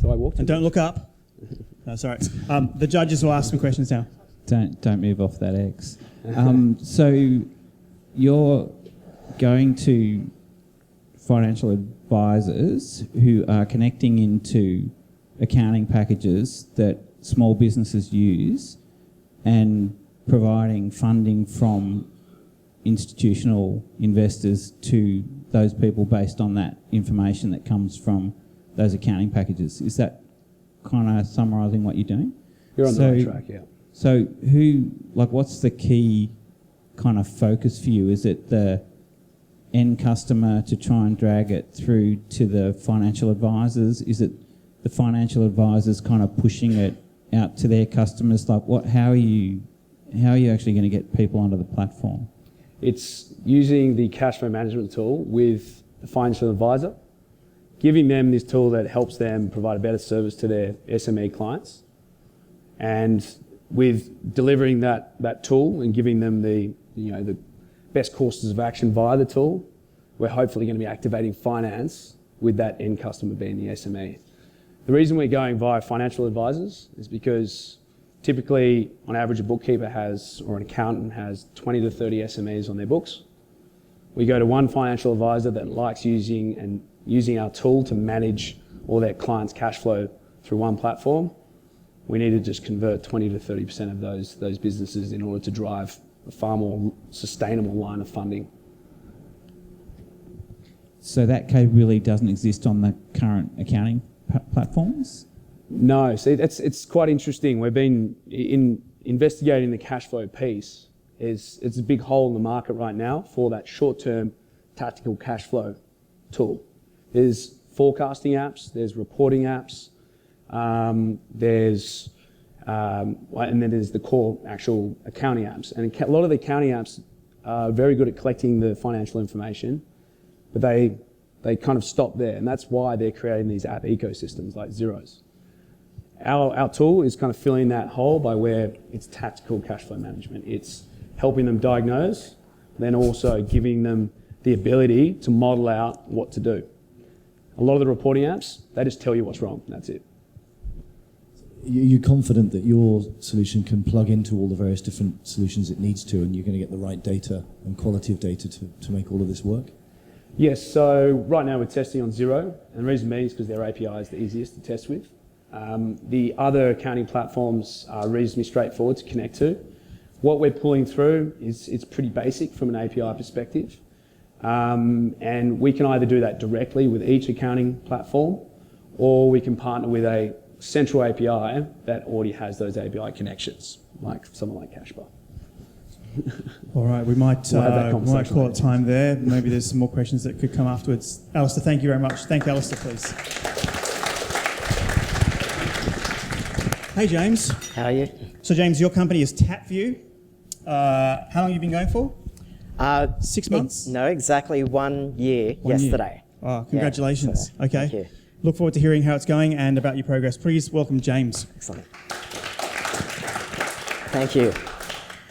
So I walked. And don't look up. No, sorry. The judges will ask some questions now. Don't move off that X. So you're going to financial advisors who are connecting into accounting packages that small businesses use and providing funding from institutional investors to those people based on that information that comes from those accounting packages. Is that kind of summarising what you're doing? You're on the right track, yeah. So what's the key kind of focus for you? Is it the end customer to try and drag it through to the financial advisors? Is it the financial advisors kind of pushing it out to their customers? How are you actually going to get people onto the platform? It's using the cash flow management tool with the financial advisor, giving them this tool that helps them provide a better service to their SME clients, and with delivering that tool and giving them the best courses of action via the tool, we're hopefully going to be activating finance with that end customer being the SME. The reason we're going via financial advisors is because typically, on average, a bookkeeper has, or an accountant has 20 to 30 SMEs on their books. We go to one financial advisor that likes using our tool to manage all their clients' cash flow through one platform. We need to just convert 20 to 30% of those businesses in order to drive a far more sustainable line of funding. So that capability doesn't exist on the current accounting platforms? No, see, it's quite interesting. We've been investigating the cash flow piece. It's a big hole in the market right now for that short-term tactical cash flow tool. There's forecasting apps, there's reporting apps, and then there's the core actual accounting apps. And a lot of the accounting apps are very good at collecting the financial information, but they kind of stop there, and that's why they're creating these app ecosystems like Xero's. Our tool is kind of filling that hole by where it's tactical cash flow management. It's helping them diagnose, then also giving them the ability to model out what to do. A lot of the reporting apps, they just tell you what's wrong, and that's it. You're confident that your solution can plug into all the various different solutions it needs to, and you're going to get the right data and quality of data to make all of this work? Yes, so right now we're testing on Xero, and the reason being is because their API is the easiest to test with. The other accounting platforms are reasonably straightforward to connect to. What we're pulling through it's pretty basic from an API perspective, and we can either do that directly with each accounting platform, or we can partner with a central API that already has those API connections, like someone like Cashper. All right, we might call it time there. Maybe there's some more questions that could come afterwards. Alistair, thank you very much. Thank you, Alistair, please. Hey, James. How are you? So, James, your company is Tapview. How long have you been going for? 6 months? No, exactly 1 year yesterday. Oh, congratulations. Yeah, so, okay. Thank you. Look forward to hearing how it's going and about your progress. Please welcome James. Excellent. Thank you.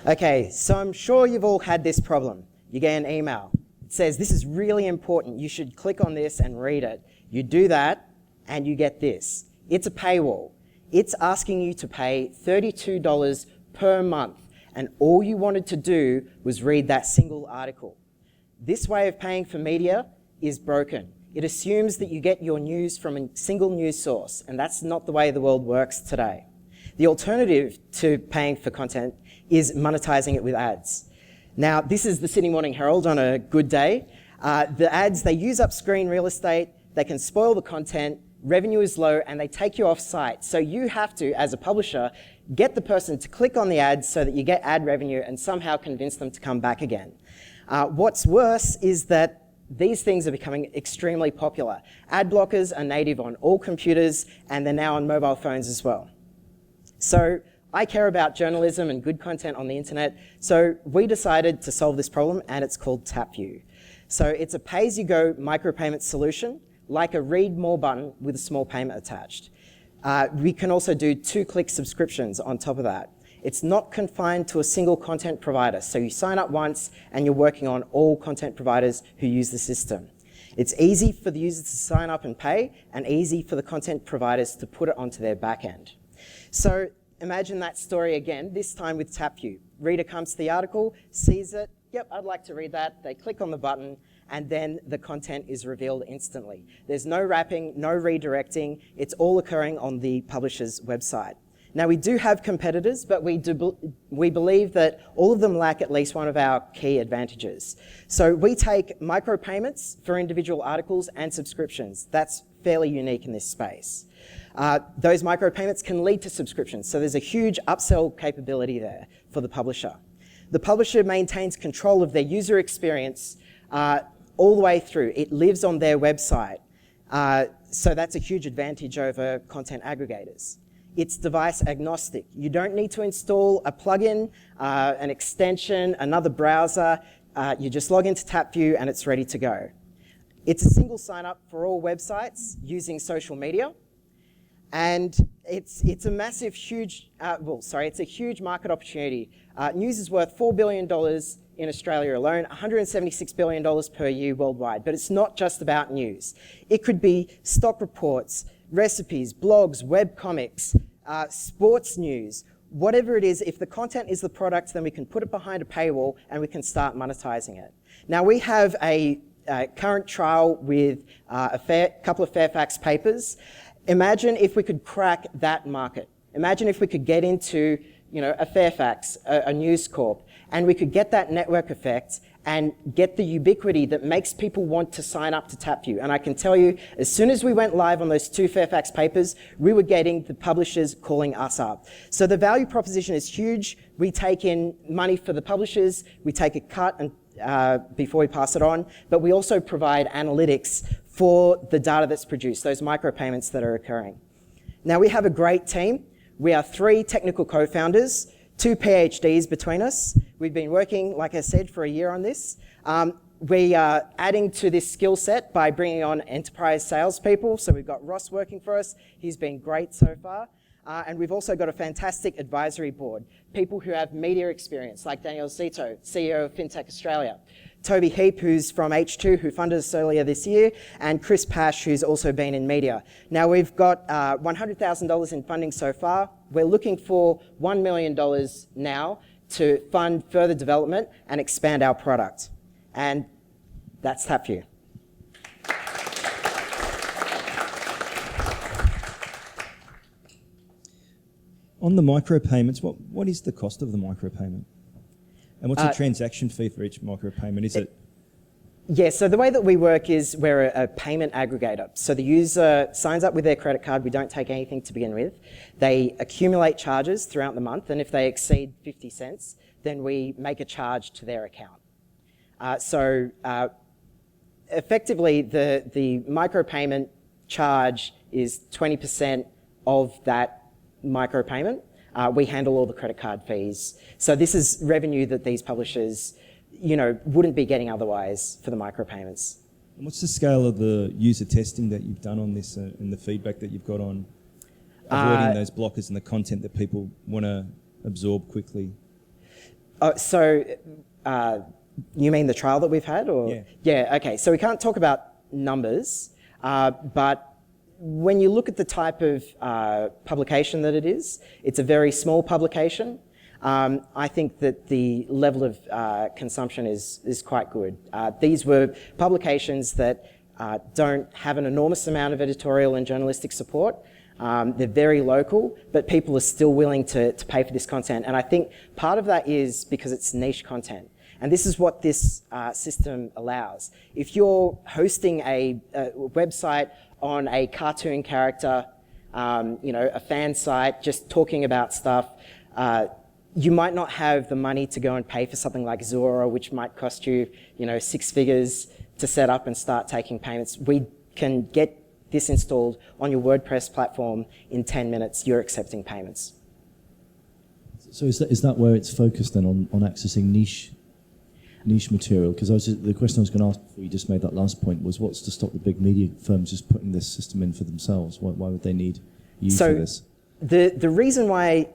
Okay, so I'm sure you've all had this problem. You get an email. It says, this is really important. You should click on this and read it. You do that, and you get this. It's a paywall. It's asking you to pay $32 per month, and all you wanted to do was read that single article. This way of paying for media is broken. It assumes that you get your news from a single news source, and that's not the way the world works today. The alternative to paying for content is monetizing it with ads. Now, this is the Sydney Morning Herald on a good day. The ads, they use up screen real estate, they can spoil the content, revenue is low, and they take you off site. So you have to, as a publisher, get the person to click on the ads so that you get ad revenue and somehow convince them to come back again. What's worse is that these things are becoming extremely popular. Ad blockers are native on all computers, and they're now on mobile phones as well. So I care about journalism and good content on the internet, so we decided to solve this problem, and it's called Tapview. So it's a pay-as-you-go micropayment solution, like a read more button with a small payment attached. We can also do 2-click subscriptions on top of that. It's not confined to a single content provider, so you sign up once and you're working on all content providers who use the system. It's easy for the users to sign up and pay, and easy for the content providers to put it onto their back end. So imagine that story again, this time with Tapview. Reader comes to the article, sees it, yep, I'd like to read that. They click on the button, and then the content is revealed instantly. There's no wrapping, no redirecting. It's all occurring on the publisher's website. Now, we do have competitors, but we believe that all of them lack at least one of our key advantages. So we take micropayments for individual articles and subscriptions. That's fairly unique in this space. Those micropayments can lead to subscriptions, so there's a huge upsell capability there for the publisher. The publisher maintains control of their user experience all the way through. It lives on their website, so that's a huge advantage over content aggregators. It's device agnostic. You don't need to install a plugin, an extension, another browser. You just log into Tapview and it's ready to go. It's a single sign-up for all websites using social media. And it's a massive, huge, it's a huge market opportunity. News is worth $4 billion in Australia alone, $176 billion per year worldwide. But it's not just about news. It could be stock reports, recipes, blogs, webcomics, sports news, whatever it is. If the content is the product, then we can put it behind a paywall and we can start monetizing it. Now, we have a current trial with a couple of Fairfax papers. Imagine if we could crack that market. Imagine if we could get into, a Fairfax, a News Corp, and we could get that network effect and get the ubiquity that makes people want to sign up to Tapview. And I can tell you, as soon as we went live on those 2 Fairfax papers, we were getting the publishers calling us up. So the value proposition is huge. We take in money for the publishers. We take a cut before we pass it on, but we also provide analytics for the data that's produced, those micropayments that are occurring. Now, we have a great team. We are 3 technical co-founders, 2 PhDs between us. We've been working, like I said, for a year on this. We are adding to this skill set by bringing on enterprise salespeople. So we've got Ross working for us. He's been great so far. And we've also got a fantastic advisory board, people who have media experience, like Daniel Zito, CEO of FinTech Australia, Toby Heap, who's from H2, who funded us earlier this year, and Chris Pash, who's also been in media. Now, we've got $100,000 in funding so far. We're looking for $1 million now to fund further development and expand our product. And that's Tapview. On the micropayments, what is the cost of the micropayment? And what's the transaction fee for each micropayment? Is it? Yeah, so the way that we work is we're a payment aggregator. So the user signs up with their credit card. We don't take anything to begin with. They accumulate charges throughout the month, and if they exceed 50 cents, then we make a charge to their account. Effectively, the micropayment charge is 20% of that micropayment. We handle all the credit card fees. So this is revenue that these publishers, wouldn't be getting otherwise for the micropayments. And what's the scale of the user testing that you've done on this and the feedback that you've got on avoiding those blockers and the content that people want to absorb quickly? You mean the trial that we've had? Or? Yeah. Yeah, okay. So we can't talk about numbers, but when you look at the type of publication that it is, it's a very small publication. I think that the level of consumption is quite good. These were publications that don't have an enormous amount of editorial and journalistic support. They're very local, but people are still willing to pay for this content. And I think part of that is because it's niche content. And this is what this system allows. If you're hosting a website on a cartoon character, a fan site, just talking about stuff, you might not have the money to go and pay for something like Zora, which might cost you, 6 figures to set up and start taking payments. We can get this installed on your WordPress platform in 10 minutes. You're accepting payments. So is that where it's focused then on accessing niche material? Because the question I was going to ask before you just made that last point was, what's to stop the big media firms just putting this system in for themselves? Why would they need you for this? The reason why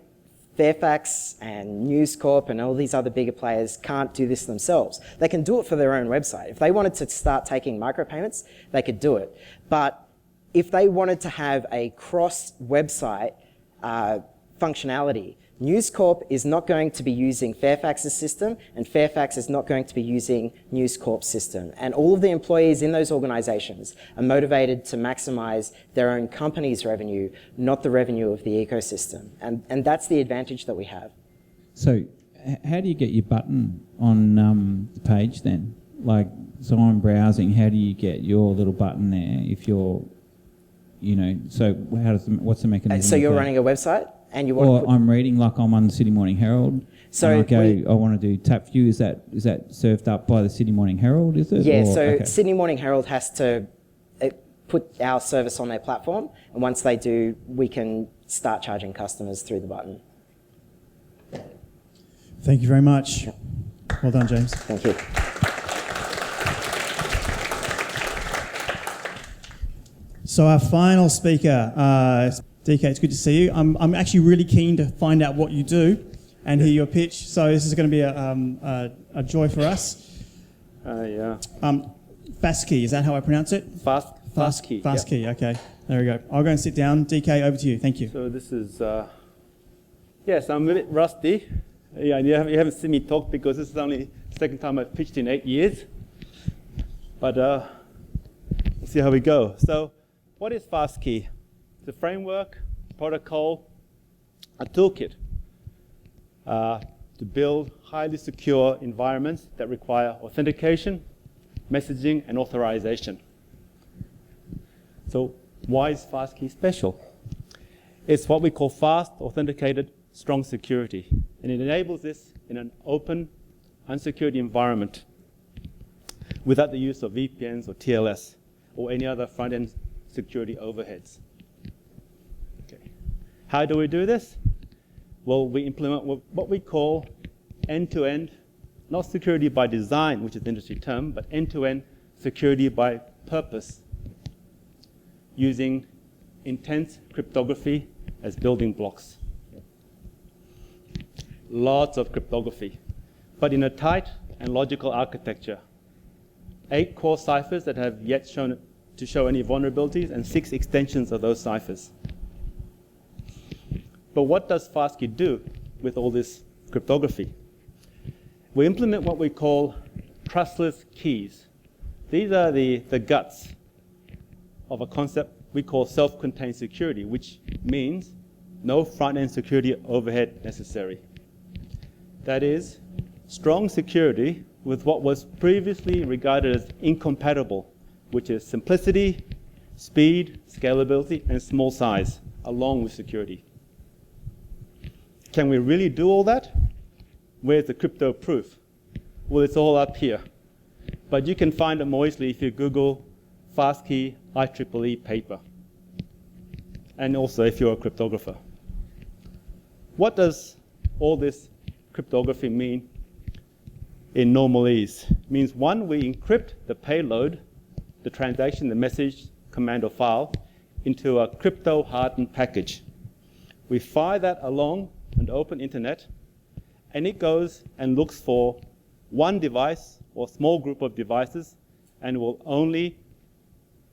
Fairfax and News Corp and all these other bigger players can't do this themselves, they can do it for their own website. If they wanted to start taking micropayments, they could do it. But if they wanted to have a cross-website functionality. News Corp is not going to be using Fairfax's system, and Fairfax is not going to be using News Corp's system. And all of the employees in those organizations are motivated to maximize their own company's revenue, not the revenue of the ecosystem. And that's the advantage that we have. So how do you get your button on the page then? Like, so I'm browsing, how do you get your little button there if you're, so what's the mechanism? So you're of that? running a website? And you want or I'm reading, like I'm on the Sydney Morning Herald. So and I want to do Tapview. Is that served up by the Sydney Morning Herald? Is it? Yeah. Okay. Sydney Morning Herald has to put our service on their platform, and once they do, we can start charging customers through the button. Thank you very much. Well done, James. Thank you. So our final speaker, DK, it's good to see you. I'm actually really keen to find out what you do and hear your pitch. So this is going to be a joy for us. Yeah. Fastkey, is that how I pronounce it? Fastkey. Fastkey, okay. There we go. I'll go and sit down. DK, over to you. Thank you. So this is, yes, I'm a bit rusty. Yeah, you haven't seen me talk because this is only the second time I've pitched in 8 years. But we'll see how we go. So what is Fastkey? It's a framework, protocol, a toolkit to build highly secure environments that require authentication, messaging, and authorization. So why is Fastkey special? It's what we call fast, authenticated, strong security. And it enables this in an open, unsecured environment without the use of VPNs or TLS or any other front-end security overheads. How do we do this? Well, we implement what we call end-to-end, not security by design, which is the industry term, but end-to-end security by purpose, using intense cryptography as building blocks. Lots of cryptography, but in a tight and logical architecture. 8 core ciphers that have yet to show any vulnerabilities, and 6 extensions of those ciphers. But what does Fastkey do with all this cryptography? We implement what we call trustless keys. These are the guts of a concept we call self-contained security, which means no front-end security overhead necessary. That is, strong security with what was previously regarded as incompatible, which is simplicity, speed, scalability, and small size, along with security. Can we really do all that? Where's the crypto proof? Well, it's all up here. But you can find it more easily if you Google Fastkey IEEE paper. And also if you're a cryptographer. What does all this cryptography mean in normalese? It means, one, we encrypt the payload, the transaction, the message, command, or file, into a crypto-hardened package. We fire that along an open internet, and it goes and looks for one device or small group of devices, and will only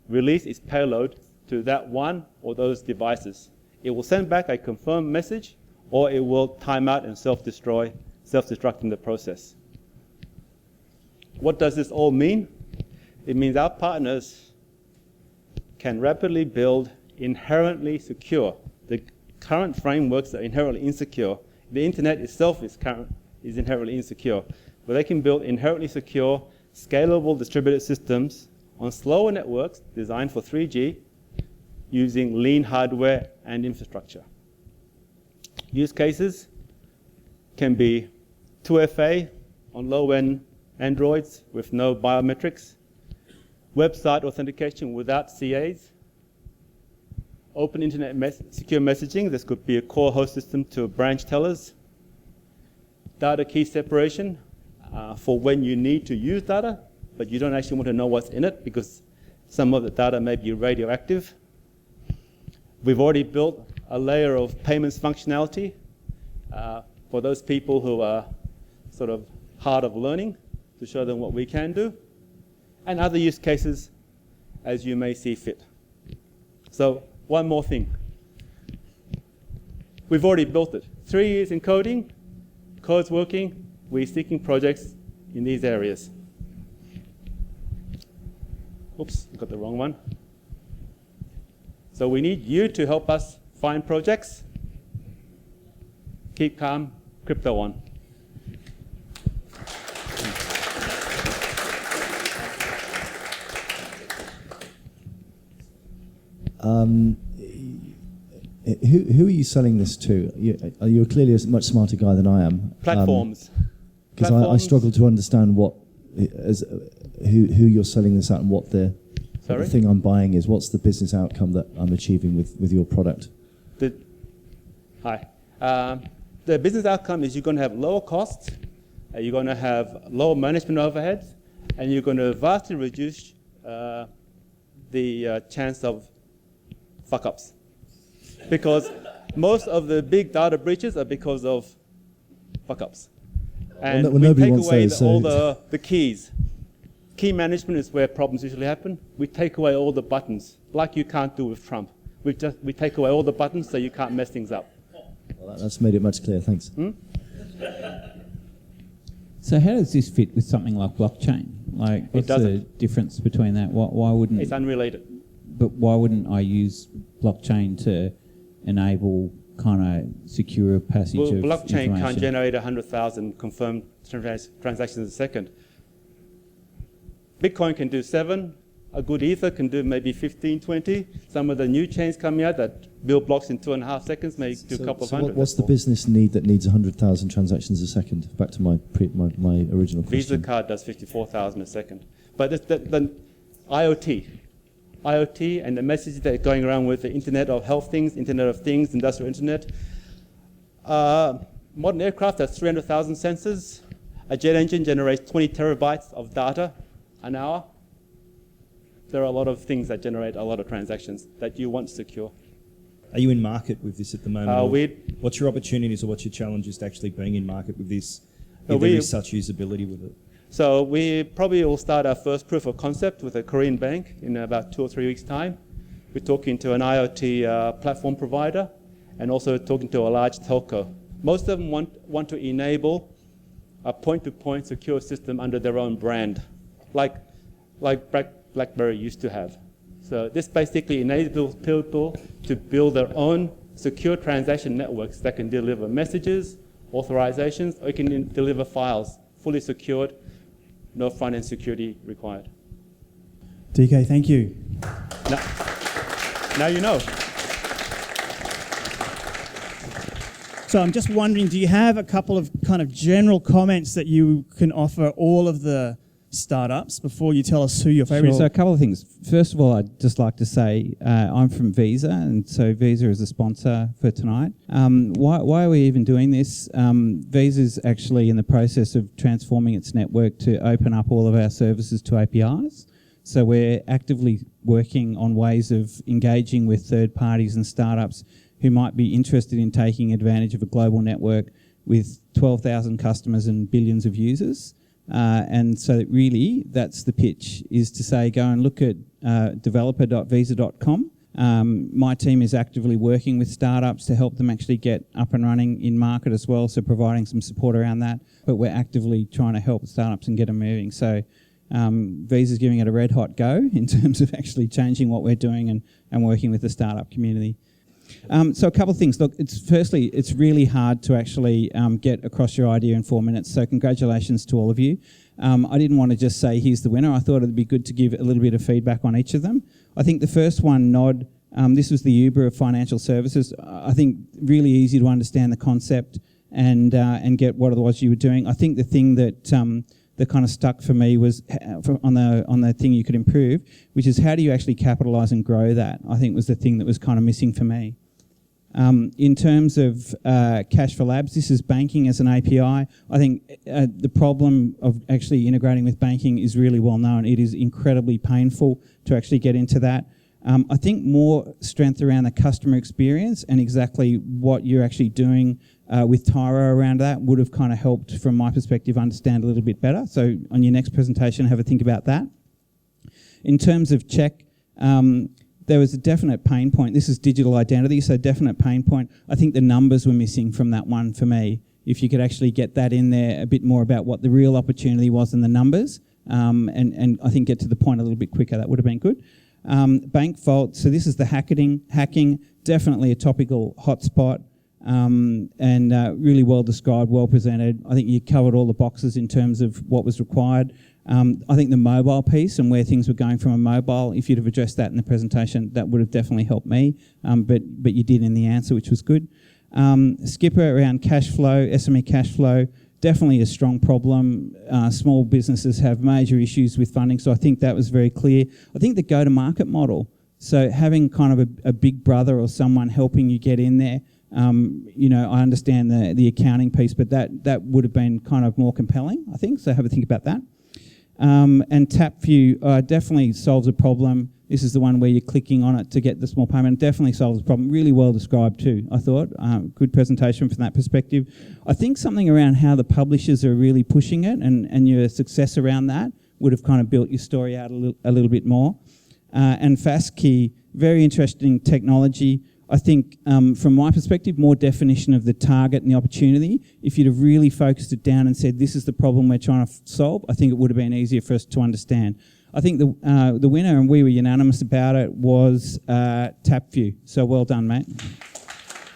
release its payload to that one or those devices. It will send back a confirmed message, or it will time out and self-destruct in the process. What does this all mean? It means our partners can rapidly build inherently secure. The current frameworks are inherently insecure. The internet itself is inherently insecure. But they can build inherently secure, scalable distributed systems on slower networks designed for 3G using lean hardware and infrastructure. Use cases can be 2FA on low-end Androids with no biometrics, website authentication without CAs, open internet secure messaging. This could be a core host system to branch tellers, data key separation for when you need to use data, but you don't actually want to know what's in it because some of the data may be radioactive. We've already built a layer of payments functionality for those people who are sort of hard of learning, to show them what we can do, and other use cases as you may see fit. So one more thing. we've already built it. 3 years in coding, code's working, we're seeking projects in these areas. Oops, got the wrong one. So we need you to help us find projects. Keep calm, crypto on. Who are you selling this to? You're clearly a much smarter guy than I am. Platforms. Because I struggle to understand who you're selling this at and what the thing I'm buying is. What's the business outcome that I'm achieving with your product? Hi. The business outcome is you're going to have lower costs, you're going to have lower management overheads, and you're going to vastly reduce the chance of fuck-ups. Because most of the big data breaches are because of fuck-ups. And we take away all the keys. Key management is where problems usually happen. We take away all the buttons, like you can't do with Trump. We take away all the buttons so you can't mess things up. Well, that's made it much clearer, thanks. So how does this fit with something like blockchain? Like, what's the difference between that? Why wouldn't... It's unrelated. But why wouldn't I use blockchain to enable kind of secure passage of blockchain information? can't generate 100,000 confirmed transactions a second. Bitcoin can do 7. A good Ether can do maybe 15, 20. Some of the new chains coming out that build blocks in 2.5 seconds may do a couple of hundred. What's the business need that needs 100,000 transactions a second? Back to my original question. Visa card does 54,000 a second. But the IoT and the messages that are going around with the Internet of Health Things, Internet of Things, Industrial Internet. Modern aircraft has 300,000 sensors. A jet engine generates 20 terabytes of data an hour. There are a lot of things that generate a lot of transactions that you want to secure. Are you in market with this at the moment? What's your opportunities or what's your challenges to actually being in market with this if there is such usability with it? So we probably will start our first proof of concept with a Korean bank in about 2 or 3 weeks' time. We're talking to an IoT platform provider and also talking to a large telco. Most of them want to enable a point-to-point secure system under their own brand, like BlackBerry used to have. So this basically enables people to build their own secure transaction networks that can deliver messages, authorizations, or it can deliver files, fully secured, no front-end security required. DK, thank you. Now you know. So I'm just wondering, do you have a couple of kind of general comments that you can offer all of the startups before you tell us who your favourite is? So a couple of things. First of all, I'd just like to say I'm from Visa, and so Visa is a sponsor for tonight. Why are we even doing this? Visa's actually in the process of transforming its network to open up all of our services to APIs. So we're actively working on ways of engaging with third parties and startups who might be interested in taking advantage of a global network with 12,000 customers and billions of users. And so really, that's the pitch, is to say, go and look at developer.visa.com. My team is actively working with startups to help them actually get up and running in market as well, so providing some support around that. But we're actively trying to help startups and get them moving. So Visa's giving it a red hot go in terms of actually changing what we're doing and working with the startup community. So a couple of things. Look, firstly, it's really hard to actually get across your idea in 4 minutes, so congratulations to all of you. I didn't want to just say, here's the winner. I thought it'd be good to give a little bit of feedback on each of them. I think the first one, Nod, this was the Uber of financial services. I think really easy to understand the concept and get what it was you were doing. I think the thing that kind of stuck for me was on the thing you could improve, which is how do you actually capitalise and grow that, I think was the thing that was kind of missing for me. In terms of Cashper Labs, this is banking as an API. I think the problem of actually integrating with banking is really well known. It is incredibly painful to actually get into that. I think more strength around the customer experience and exactly what you're actually doing with Tyro around that would have kind of helped, from my perspective, understand a little bit better. So on your next presentation, have a think about that. In terms of Check, there was a definite pain point. This is digital identity, so definite pain point. I think the numbers were missing from that one for me. If you could actually get that in there a bit more about what the real opportunity was in the numbers, and I think get to the point a little bit quicker, that would have been good. Bank vault, so this is the hacking, definitely a topical hotspot, and really well described, well presented. I think you covered all the boxes in terms of what was required. I think the mobile piece and where things were going from a mobile, if you'd have addressed that in the presentation, that would have definitely helped me, but you did in the answer, which was good. Skipper around cash flow, SME cash flow, definitely a strong problem. Small businesses have major issues with funding, so I think that was very clear. I think the go-to-market model, so having kind of a big brother or someone helping you get in there, I understand the accounting piece, but that would have been kind of more compelling, I think, so have a think about that. And Tapview definitely solves a problem. This is the one where you're clicking on it to get the small payment. Definitely solves the problem. Really well described too, I thought. Good presentation from that perspective. I think something around how the publishers are really pushing it and your success around that would have kind of built your story out a little bit more. And FastKey, very interesting technology. I think from my perspective, more definition of the target and the opportunity. If you'd have really focused it down and said, this is the problem we're trying to solve, I think it would have been easier for us to understand. I think the winner, and we were unanimous about it, was Tapview. So well done, mate.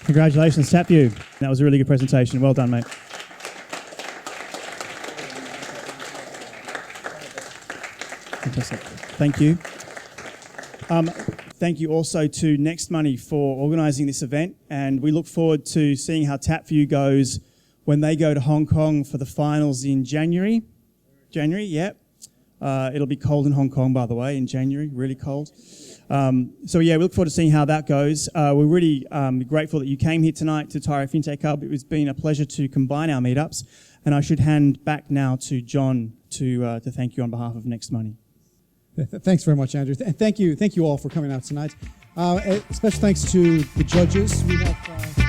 Congratulations, Tapview. That was a really good presentation. Well done, mate. Fantastic. Thank you. Thank you also to NextMoney for organising this event, and we look forward to seeing how Tapview goes when they go to Hong Kong for the finals in January. Yep. It'll be cold in Hong Kong, by the way, in January, really cold. So yeah, we look forward to seeing how that goes. We're really grateful that you came here tonight to Tyro FinTech Hub. It's been a pleasure to combine our meetups, and I should hand back now to John to thank you on behalf of NextMoney. Thanks very much, Andrew. And thank you all for coming out tonight. Special thanks to the judges. We have